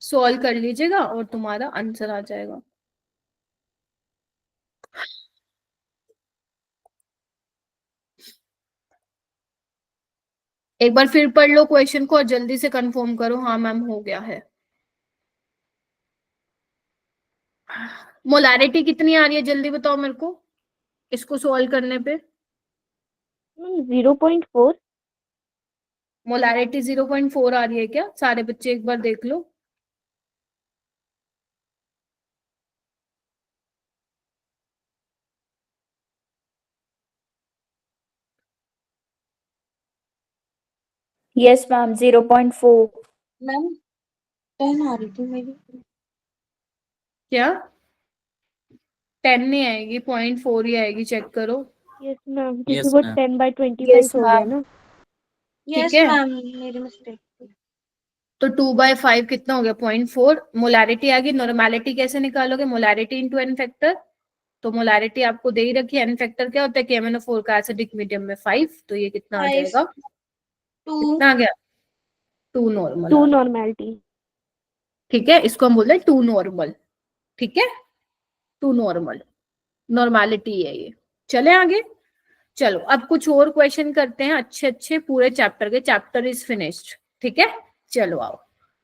Solve कर लीजिएगा और तुम्हारा आंसर आ जाएगा। एक बार फिर पढ़ लो क्वेश्चन को और जल्दी से कंफर्म करो, हाँ मैम हो गया है। मोलारिटी कितनी आ रही है जल्दी बताओ मेरे को, इसको सॉल्व करने पे। मैम 0.4। मोलारिटी 0.4 आ रही है क्या? सारे बच्चे एक बार देख लो। Yes ma'am 0.4। मैम 10 आ रही थी मेरी। क्या 10 नहीं आएगी, 0.4 ही आएगी, चेक करो। यस मैम, क्योंकि यस वो मैम। 10/25 यस हो गया मैम। ना। ठीक यस है, मैम, मेरी मिस्टेक थी। तो 2/5 कितना हो गया 0.4। मोलारिटी आ गई, नॉर्मेलिटी कैसे निकालोगे, मोलारिटी इंटू n फैक्टर। तो मोलारिटी आपको दे ही रखी है, n फैक्टर क्या होता है KMnO4 का एसिडिक मीडियम में 5, तो ये कितना आ 5 जाएगा, 2। कितना आ गया 2 नॉर्मल 2 आ गया, नॉर्मेलिटी। ठीक है। इसको हम बोलते हैं 2 नॉर्मल, ठीक है, 2 नॉर्मल, नॉर्मेलिटी है ये। चले आगे, चलो अब कुछ और क्वेश्चन करते हैं अच्छे अच्छे पूरे चैप्टर के। चैप्टर इज फिनिश्ड, ठीक है, चलो आओ,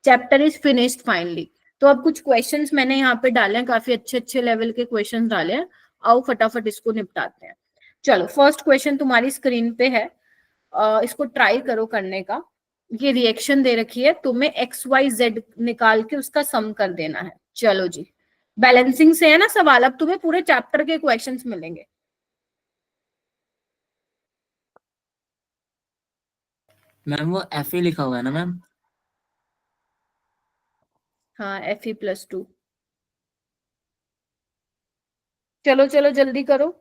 चैप्टर इज फिनिश्ड फाइनली। तो अब कुछ क्वेश्चंस मैंने यहाँ पे डाले हैं, काफी अच्छे अच्छे लेवल के क्वेश्चंस डाले हैं, आओ फटाफट इसको निपटाते हैं। चलो फर्स्ट क्वेश्चन तुम्हारी स्क्रीन पे है, इसको ट्राई करो करने का। ये रिएक्शन दे रखी है, तुम्हें XYZ निकाल के उसका सम कर देना है। चलो जी, बैलेंसिंग से है ना सवाल, अब तुम्हें पूरे चैप्टर के क्वेश्चंस मिलेंगे। मैम वो Fe लिखा हुआ है ना मैम? हाँ Fe+2। चलो चलो जल्दी करो।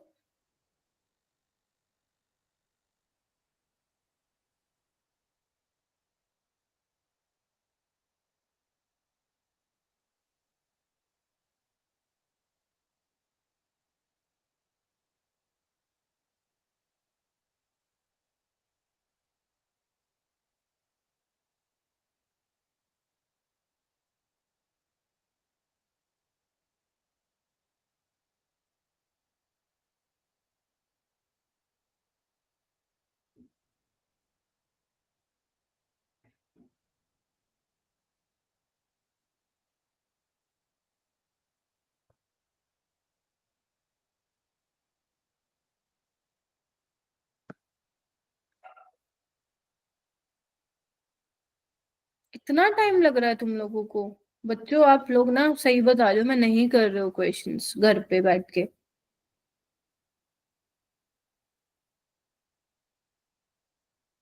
कितना टाइम लग रहा है तुम लोगों को बच्चों, आप लोग ना सही बता रहे हो, मैं नहीं कर रहे हो क्वेश्चंस घर पे बैठ के।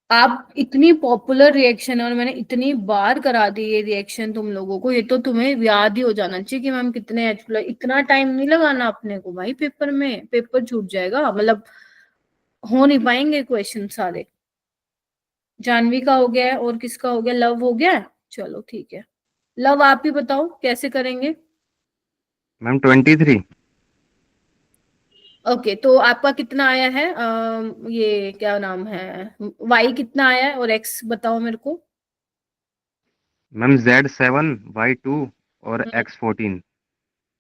आप इतनी पॉपुलर रिएक्शन है और मैंने इतनी बार करा दी ये रिएक्शन तुम लोगों को, ये तो तुम्हें याद ही हो जाना चाहिए कि मैम कितने H+। इतना टाइम नहीं लगाना अपने को भाई, पेपर में पेपर छूट जाएगा, मतलब हो नहीं पाएंगे क्वेश्चन सारे। जानवी का हो गया है, और किसका हो गया? लव हो गया है, चलो ठीक है। लव आप ही बताओ कैसे करेंगे। मैम 23। ओके, तो आपका कितना आया है? ये क्या नाम है, y कितना आया है और x बताओ मेरे को। मैम Z7 Y2 और X14।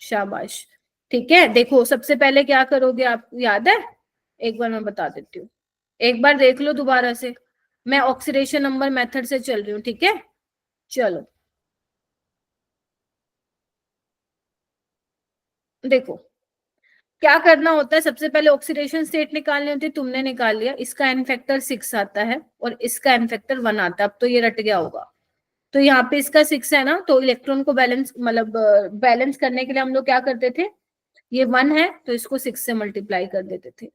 शाबाश, ठीक है। देखो सबसे पहले क्या करोगे आप, याद है? एक बार मैं बता देती हूँ, एक बार देख लो दोबारा से। मैं ऑक्सीडेशन नंबर मेथड से चल रही हूँ, ठीक है? चलो देखो क्या करना होता है। सबसे पहले ऑक्सीडेशन स्टेट निकालनी होती है, तुमने निकाल लिया। इसका एन फैक्टर 6 आता है और इसका एन फैक्टर 1 आता है। अब तो ये रट गया होगा। तो यहाँ पे इसका 6 है ना, तो इलेक्ट्रॉन को बैलेंस, मतलब बैलेंस करने के लिए हम लोग क्या करते थे, ये 1 है तो इसको 6 से मल्टीप्लाई कर देते थे,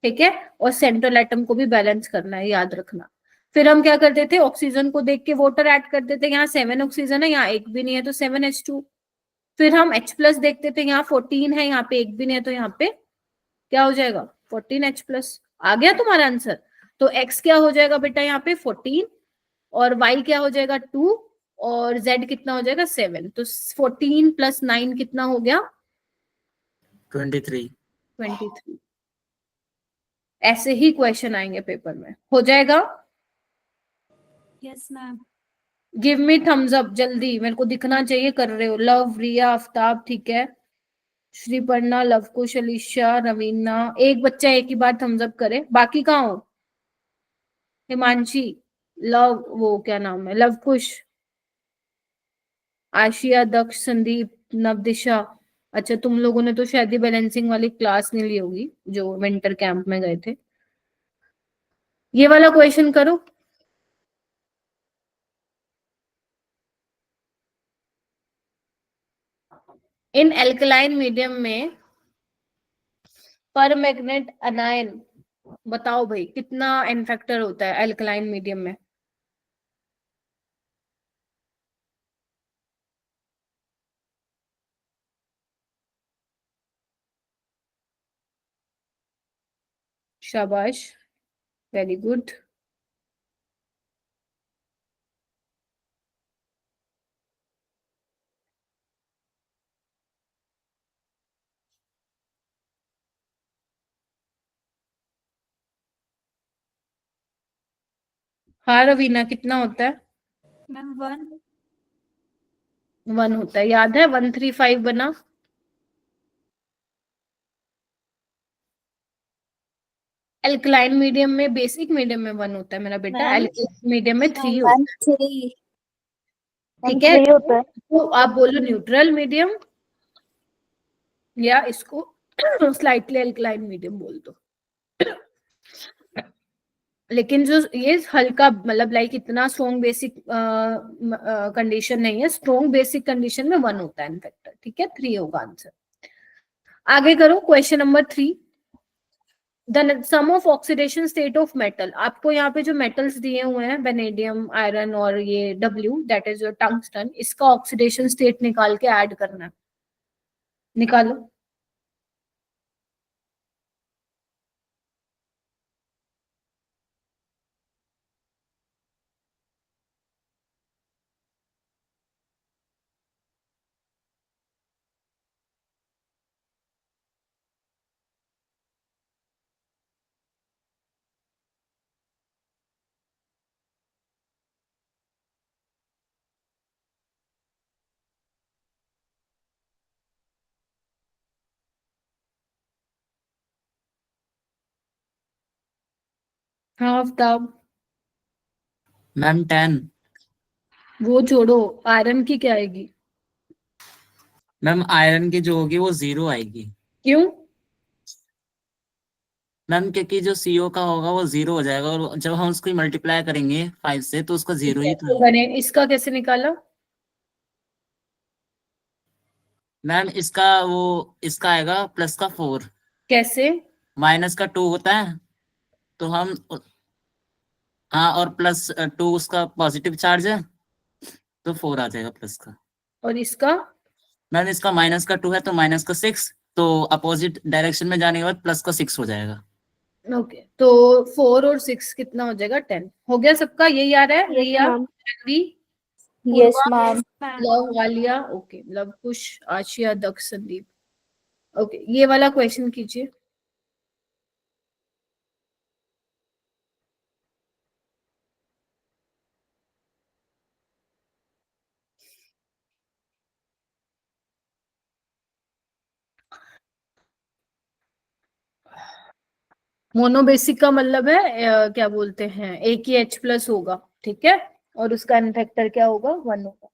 ठीक है? और सेंट्रल एटम को भी बैलेंस करना है, याद रखना। फिर हम क्या करते थे, ऑक्सीजन को देख के वाटर ऐड कर देते। यहाँ 7 ऑक्सीजन है, यहाँ एक भी नहीं है तो 7H2। फिर हम H+ देखते थे, यहाँ 14 है, यहाँ पे एक भी नहीं है तो यहाँ पे क्या हो जाएगा, 14H+। आ गया तुम्हारा आंसर? तो X क्या हो जाएगा बेटा यहाँ पे 14, और Y क्या हो जाएगा 2, और Z कितना हो जाएगा 7। तो 14 + 9 कितना हो गया? 23। 23। ऐसे ही क्वेश्चन आएंगे पेपर में, हो जाएगा। Yes ma'am. Give me thumbs up जल्दी, मेरे को दिखना चाहिए कर रहे हो। लव, रिया, आफ्ताब, ठीक है, श्रीपर्णा, लवकुश, अलीशा, रवीना। एक बच्चा एक ही बार थम्स अप करे, बाकी कहाँ हो? हिमांशी, लव, वो क्या नाम है, लवकुश, आशिया, दक्ष, संदीप, नवदिशा। अच्छा तुम लोगों ने तो शायद ही बैलेंसिंग वाली क्लास नहीं ली होगी जो विंटर कैंप में गए थे। ये वाला क्वेश्चन करो। इन एल्कलाइन मीडियम में पर मैग्नेट अनायन, बताओ भाई कितना एन फैक्टर होता है एल्कलाइन मीडियम में? शाबाश, वेरी गुड। हाँ रवीना, कितना होता है? मैम 1। 1 होता है, याद है? 135 बना। एल्कलाइन मीडियम में, बेसिक मीडियम में 1 होता है मेरा बेटा, मैम, एल्कलाइन मीडियम में 3 होता है, 3 ठीक है? होता है। तो आप बोलो न्यूट्रल मीडियम, या इसको स्लाइटली एल्कलाइन मीडियम बोल दो। लेकिन जो ये हल्का, मतलब लाइक इतना स्ट्रॉन्ग बेसिक कंडीशन नहीं है, स्ट्रॉन्ग बेसिक कंडीशन में 1 होता है इनफैक्टर, ठीक है? 3 होगा आंसर। आगे करो question number 3। The sum of oxidation state of metal. आपको यहाँ पे जो मेटल्स दिए हुए हैं, वेनेडियम, आयरन और ये W, that is your tungsten, इसका ऑक्सीडेशन स्टेट निकाल के ऐड करना है। निकालो। हाँ आफ्ताब, मैम 10। वो छोड़ो, आयरन की क्या आएगी? मैम आयरन की जो होगी वो 0 आएगी। क्यों? मैम क्योंकि जो CO का होगा वो 0 हो जाएगा, और जब हम उसको मल्टीप्लाई करेंगे 5 से तो उसका 0 ही तो था। बने, इसका कैसे निकाला? मैम इसका आएगा +4, कैसे? -2 होता है, तो हम हाँ, और प्लस 2 उसका पॉजिटिव चार्ज है, तो 4 आ जाएगा प्लस का। और इसका मैम इसका माइनस का 2 है, तो माइनस का 6, तो अपोजिट डायरेक्शन में जाने के बाद प्लस का 6 हो जाएगा। ओके, तो 4 और 6 कितना हो जाएगा? 10 हो गया सबका? यही आ रहा है? Yes, यही आ ma'am. Yes ma'am. Luv, Aliya, okay, Luv Kush, Ashiya, Daksh, Sandeep. Okay, ये वाला क्वेश्चन कीजिए। मोनोबेसिक का मतलब है क्या बोलते हैं, एक ही H प्लस होगा, ठीक है, और उसका n फैक्टर क्या होगा? 1 होगा।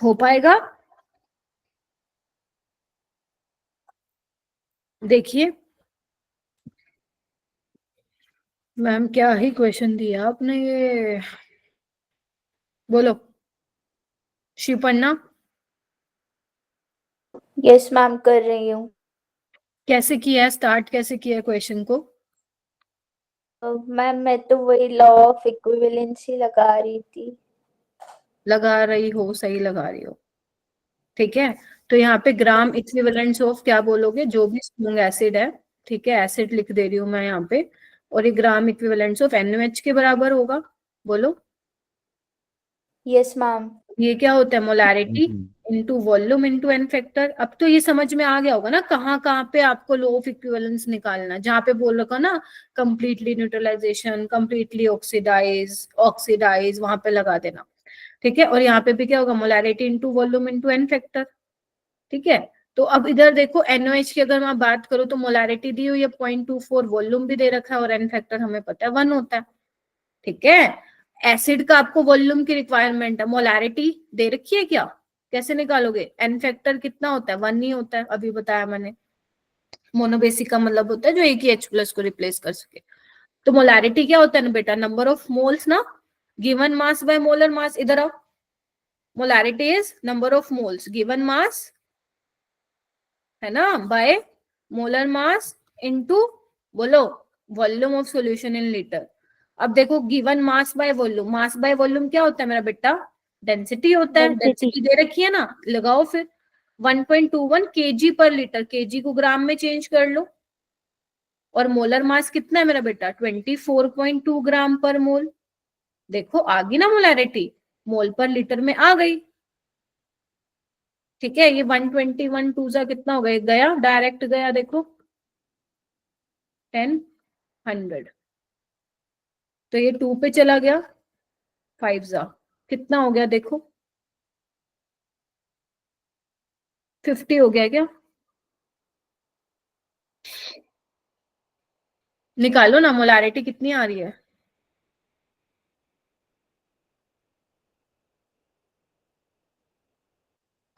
हो पाएगा? देखिए मैम, क्या ही क्वेश्चन दिया आपने ये। बोलो शिपर्णा, यस मैम, कर रही हूँ। कैसे किया है, स्टार्ट कैसे किया है क्वेश्चन को? मैम मैं तो वही लॉ ऑफ इक्विवेलेंसी लगा रही थी। लगा रही हो, सही लगा रही हो, ठीक है। तो यहाँ पे ग्राम इक्विवेलेंट्स ऑफ क्या बोलोगे? जो भी स्ट्रॉन्ग एसिड है, ठीक है, एसिड लिख दे रही हूँ मैं यहाँ पे, और ये ग्राम इक्विवेलेंट्स ऑफ NaOH के बराबर होगा। बोलो। Yes ma'am. ये क्या होता है? Molarity into volume into n factor. अब तो ये समझ में आ गया होगा ना कहाँ कहाँ पे आपको लॉ ऑफ इक्विवेलेंस निकालना है। जहाँ पे बोल रखा ना कंप्लीटली न्यूट्रलाइजेशन, कंप्लीटली ऑक्सीडाइज वहां पे लगा देना, ठीक है। और यहाँ पे भी क्या होगा? Molarity into volume into n factor, ठीक है। तो अब इधर देखो NaOH की अगर मैं बात करूँ तो मोलैरिटी दी हुई है 0.24, वॉल्यूम भी दे रखा है, और n फैक्टर हमें पता है 1 होता है, ठीक है। एसिड का आपको वॉल्यूम की रिक्वायरमेंट है, मोलैरिटी दे रखी है क्या? कैसे निकालोगे? n फैक्टर कितना होता है? 1 ही होता है, अभी बताया मैंने। मोनोबेसिक का मतलब होता है जो एक ही H प्लस को रिप्लेस कर सके। तो मोलैरिटी क्या होता है ना बेटा? नंबर ऑफ मोल्स ना, गिवन मास बाय मोलर मास। इधर आओ, molarity is number of moles given mass, है ना, बाय मोलर मास इनटू, बोलो, volume of solution in litre. अब देखो given mass by volume, mass by volume क्या होता है मेरा बेटा? डेंसिटी होता है। Density. डेंसिटी दे रखी है ना, लगाओ फिर 1.21 kg पर लीटर, kg को ग्राम में चेंज कर लो। और मोलर मास कितना है मेरा बेटा? 24.2 ग्राम पर मोल। देखो आ गई ना मोलैरिटी, मोल पर लीटर में आ गई, ठीक है। ये 121 टू सा कितना हो गया? गया, डायरेक्ट गया, देखो 10 100, तो ये 2 पे चला गया, 5 जा कितना हो गया? देखो 50 हो गया क्या? निकालो ना, मोलैरिटी कितनी आ रही है?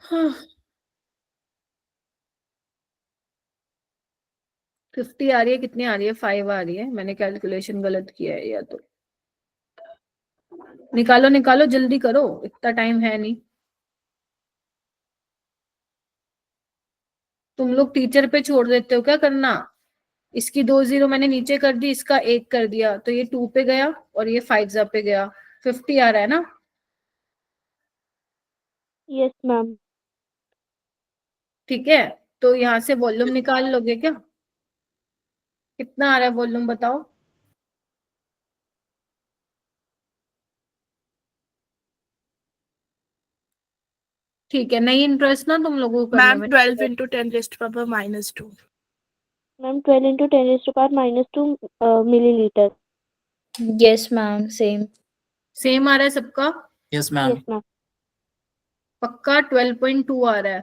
हाँ, 50 आ रही है, कितनी आ रही है? 5 आ रही है। मैंने कैलकुलेशन गलत किया है या तो। निकालो निकालो, जल्दी करो, इतना टाइम है नहीं। तुम लोग टीचर पे छोड़ देते हो क्या करना? इसकी 2 0 मैंने नीचे कर दी, इसका 1 कर दिया, तो ये 2 पे गया और ये 5 जा पे गया, 50 आ रहा है ना? Yes, ma'am. ठीक है। तो यहाँ से वॉल्यूम निकाल लोगे क्या? कितना आ रहा है वॉल्यूम बताओ? ठीक है, नहीं इंटरेस्ट ना तुम लोगों को करने मैम में? 12 into 10 raised to power -2. Ma'am 12 into 10 raised to power -2 milliliter. Yes, ma'am. Same. Same आ रहा है सबका? Yes ma'am. Yes, ma'am. पक्का 12.2 आ रहा है?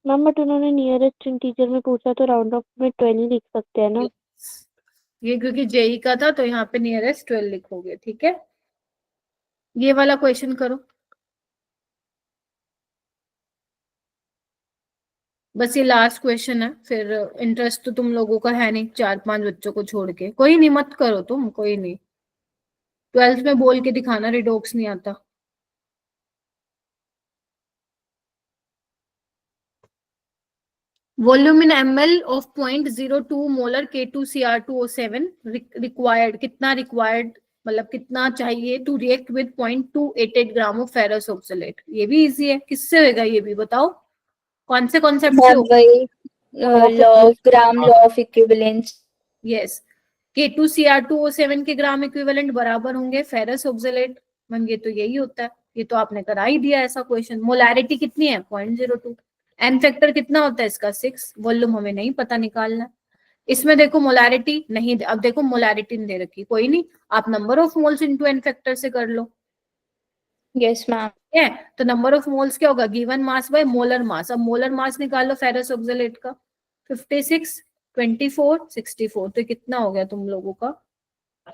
मैम बट उन्होंने नियरेस्ट इंटीजर में पूछा तो राउंड ऑफ में 12 लिख सकते हैं ना? ये क्योंकि जेई का था तो यहाँ पे नियरेस्ट 12 लिखोगे, ठीक है? ये वाला क्वेश्चन करो। बस ये लास्ट क्वेश्चन है, फिर इंटरेस्ट तो तुम लोगों का है नहीं, 4-5 बच्चों को छोड़ के। कोई नहीं, मत करो तुम, कोई नहीं। 12th में बोल के दिखाना रिडोक्स नहीं आता। Volume in ml of 0.02 molar K2Cr2O7 required, कितना रिक्वायर्ड मतलब कितना चाहिए to react with 0.288 gram of ferrous oxalate. ये भी इजी है, किससे होगा ये भी बताओ? कौन से कॉन्सेप्ट से होगा? वही law of gram, law of equivalence. Yes, K2Cr2O7 के ग्राम इक्विवेलेंट बराबर होंगे फेरस ऑक्सलेट। मैम ये तो यही होता है, ये तो आपने करा ही दिया ऐसा क्वेश्चन। मोलैरिटी कितनी है? 0.02। एन फैक्टर कितना होता है इसका? 6। वॉल्यूम हमें नहीं पता निकालना। इसमें देखो मोलैरिटी नहीं, अब देखो मोलैरिटी नहीं दे रखी, कोई नहीं, आप number of moles into n factor से कर लो। Yes ma'am. है तो नंबर ऑफ मोल्स क्या होगा? गिवन मास बाय मोलर मास। अब मोलर मास निकालो फेरस ऑक्सलेट का। 56, 24, 64, तो कितना हो गया तुम लोगों का?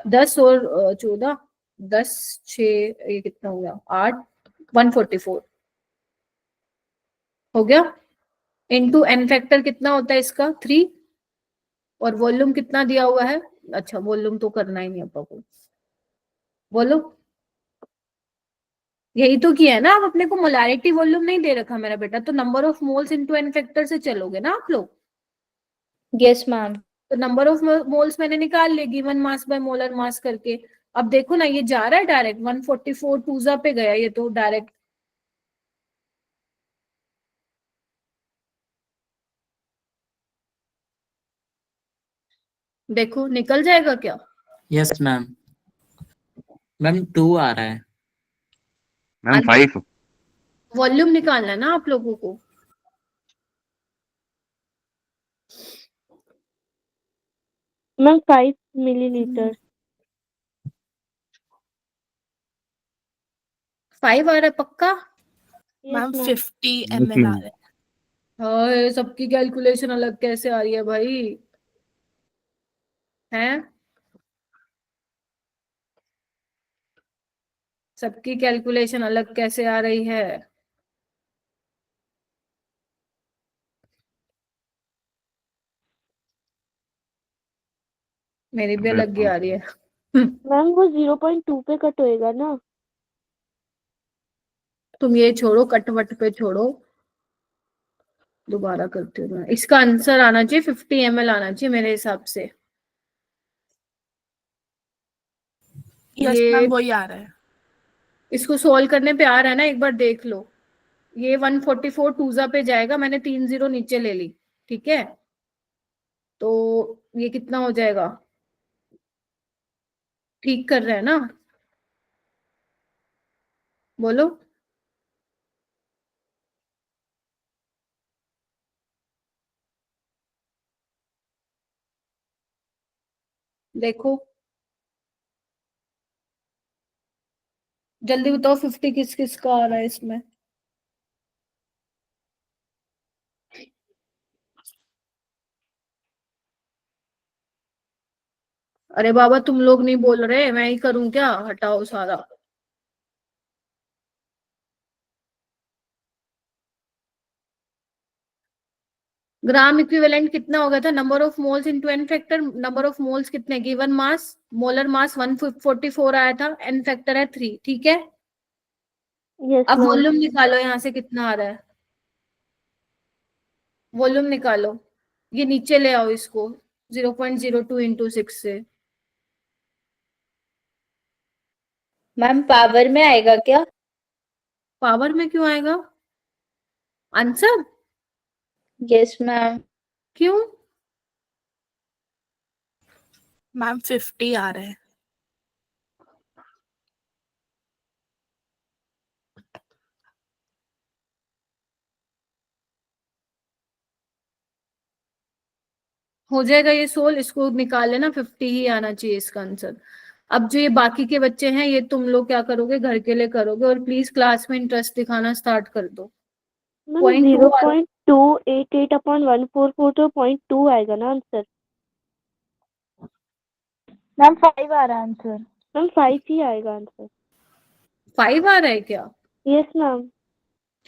10 और 14, 10, 6, ये कितना हो गया? 8, 144 हो गया। इनटू एन फैक्टर कितना होता है इसका? 3। और वॉल्यूम कितना दिया हुआ है? अच्छा वॉल्यूम तो करना ही नहीं अपने को, बोलो। यही तो किया है ना, अब अपने को मोलैरिटी वॉल्यूम नहीं दे रखा मेरा बेटा, तो number of moles into n factor से चलोगे ना आप लोग? Yes ma'am. तो नंबर ऑफ मोल्स मैंने निकाल लिए given mass by molar mass करके। अब देखो ना, ये जा रहा है डायरेक्ट 144 टूजा पे गया ये तो डायरेक्ट। देखो निकल जाएगा क्या? Yes ma'am. मैम 2 आ रहा है। मैम 5। वॉल्यूम निकालना है ना आप लोगों को। Ma'am 5 milliliter. 5 आ रहा है पक्का? Yes, ma'am ma'am. 50 ml आ रहा है। हाय, सबकी कैलकुलेशन अलग कैसे आ रही है भाई? हैं? सबकी कैलकुलेशन अलग कैसे आ रही है? मेरी भी अलग ही आ रही है। मैम वो 0.2 पे कट होएगा ना? तुम ये छोड़ो, कट वट पे छोड़ो, दोबारा करती हूँ मैं। इसका आंसर आना चाहिए 50 ml आना चाहिए मेरे हिसाब से। यस ये मैम वही आ रहा है। इसको सोल्व करने पे आ रहा है ना, एक बार देख लो। ये 144 टूजा पे जाएगा, मैंने 3 0 नीचे ले ली, ठीक है? तो ये कितना हो जाएगा? ठीक कर रहे हैं ना? बोलो। देखो जल्दी बताओ 50 किस किस का आ रहा है इसमें? अरे बाबा तुम लोग नहीं बोल रहे, मैं ही करूं क्या? हटाओ सारा। ग्राम इक्विवेलेंट कितना हो गया था? Number of moles into n factor. Number of moles कितने? गिवन मास मोलर मास 144 आया था, एन फैक्टर है 3, ठीक है? Yes, अब ma'am. वॉल्यूम निकालो यहाँ से कितना आ रहा है। वॉल्यूम निकालो, ये नीचे ले आओ इसको 0.02 इंटू 6 से। मैम पावर में आएगा क्या? पावर में क्यों आएगा? Answer yes ma'am. क्यों? मैम 50 आ रहा है। हो जाएगा ये सोल्व, इसको निकाल लेना, 50 ही आना चाहिए इसका आंसर। अब जो ये बाकी के बच्चे हैं ये तुम लोग क्या करोगे, घर के लिए करोगे, और प्लीज क्लास में इंटरेस्ट दिखाना स्टार्ट कर दो। मैम 0.2 0.288 अपॉन 144 तो 0.2 आएगा ना आंसर? मैम 5 आ रहा है आंसर। मैम 5 ही आएगा आंसर। 5 आ रहा है क्या? Yes ma'am.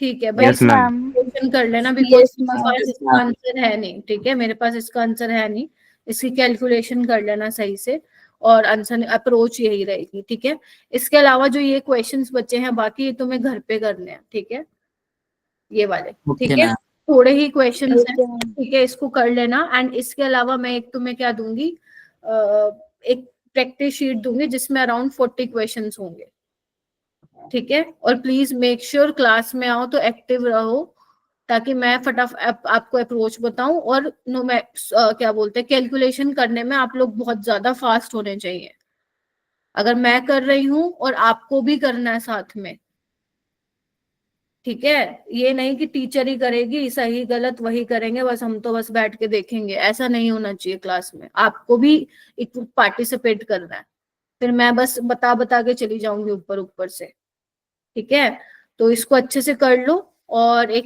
ठीक है भाई, Yes, ma'am. क्वेश्चन कर लेना, बिकॉज Yes, मेरे ma'am. पास इसका आंसर है नहीं। ठीक है, मेरे पास इसका आंसर है नहीं, इसकी कैलकुलेशन कर लेना सही से, और आंसर अप्रोच यही रहेगी। ठीक है, इसके अलावा जो ये क्वेश्चंस बचे हैं बाकी, ये तुम्हें घर पे करने हैं। ठीक है, ये वाले। ठीक है, थोड़े ही क्वेश्चंस हैं। ठीक है, इसको कर लेना। एंड इसके अलावा मैं एक तुम्हें क्या दूंगी, एक प्रैक्टिस शीट दूंगी जिसमें अराउंड 40 क्वेश्चंस होंगे। ठीक है, और प्लीज मेक श्योर क्लास में आओ तो एक्टिव रहो, ताकि मैं फटाफट आपको अप्रोच बताऊं। और नो मैं क्या बोलते हैं, कैलकुलेशन करने में आप लोग बहुत ज्यादा फास्ट होने चाहिए। अगर मैं कर रही हूं और आपको भी करना है साथ में। ठीक है, ये नहीं कि टीचर ही करेगी, सही गलत वही करेंगे, बस हम तो बस बैठ के देखेंगे, ऐसा नहीं होना चाहिए। क्लास में आपको भी एक पार्टिसिपेट करना है, फिर मैं बस बता बता के चली जाऊंगी ऊपर ऊपर से। ठीक है, तो इसको अच्छे से कर लो। और एक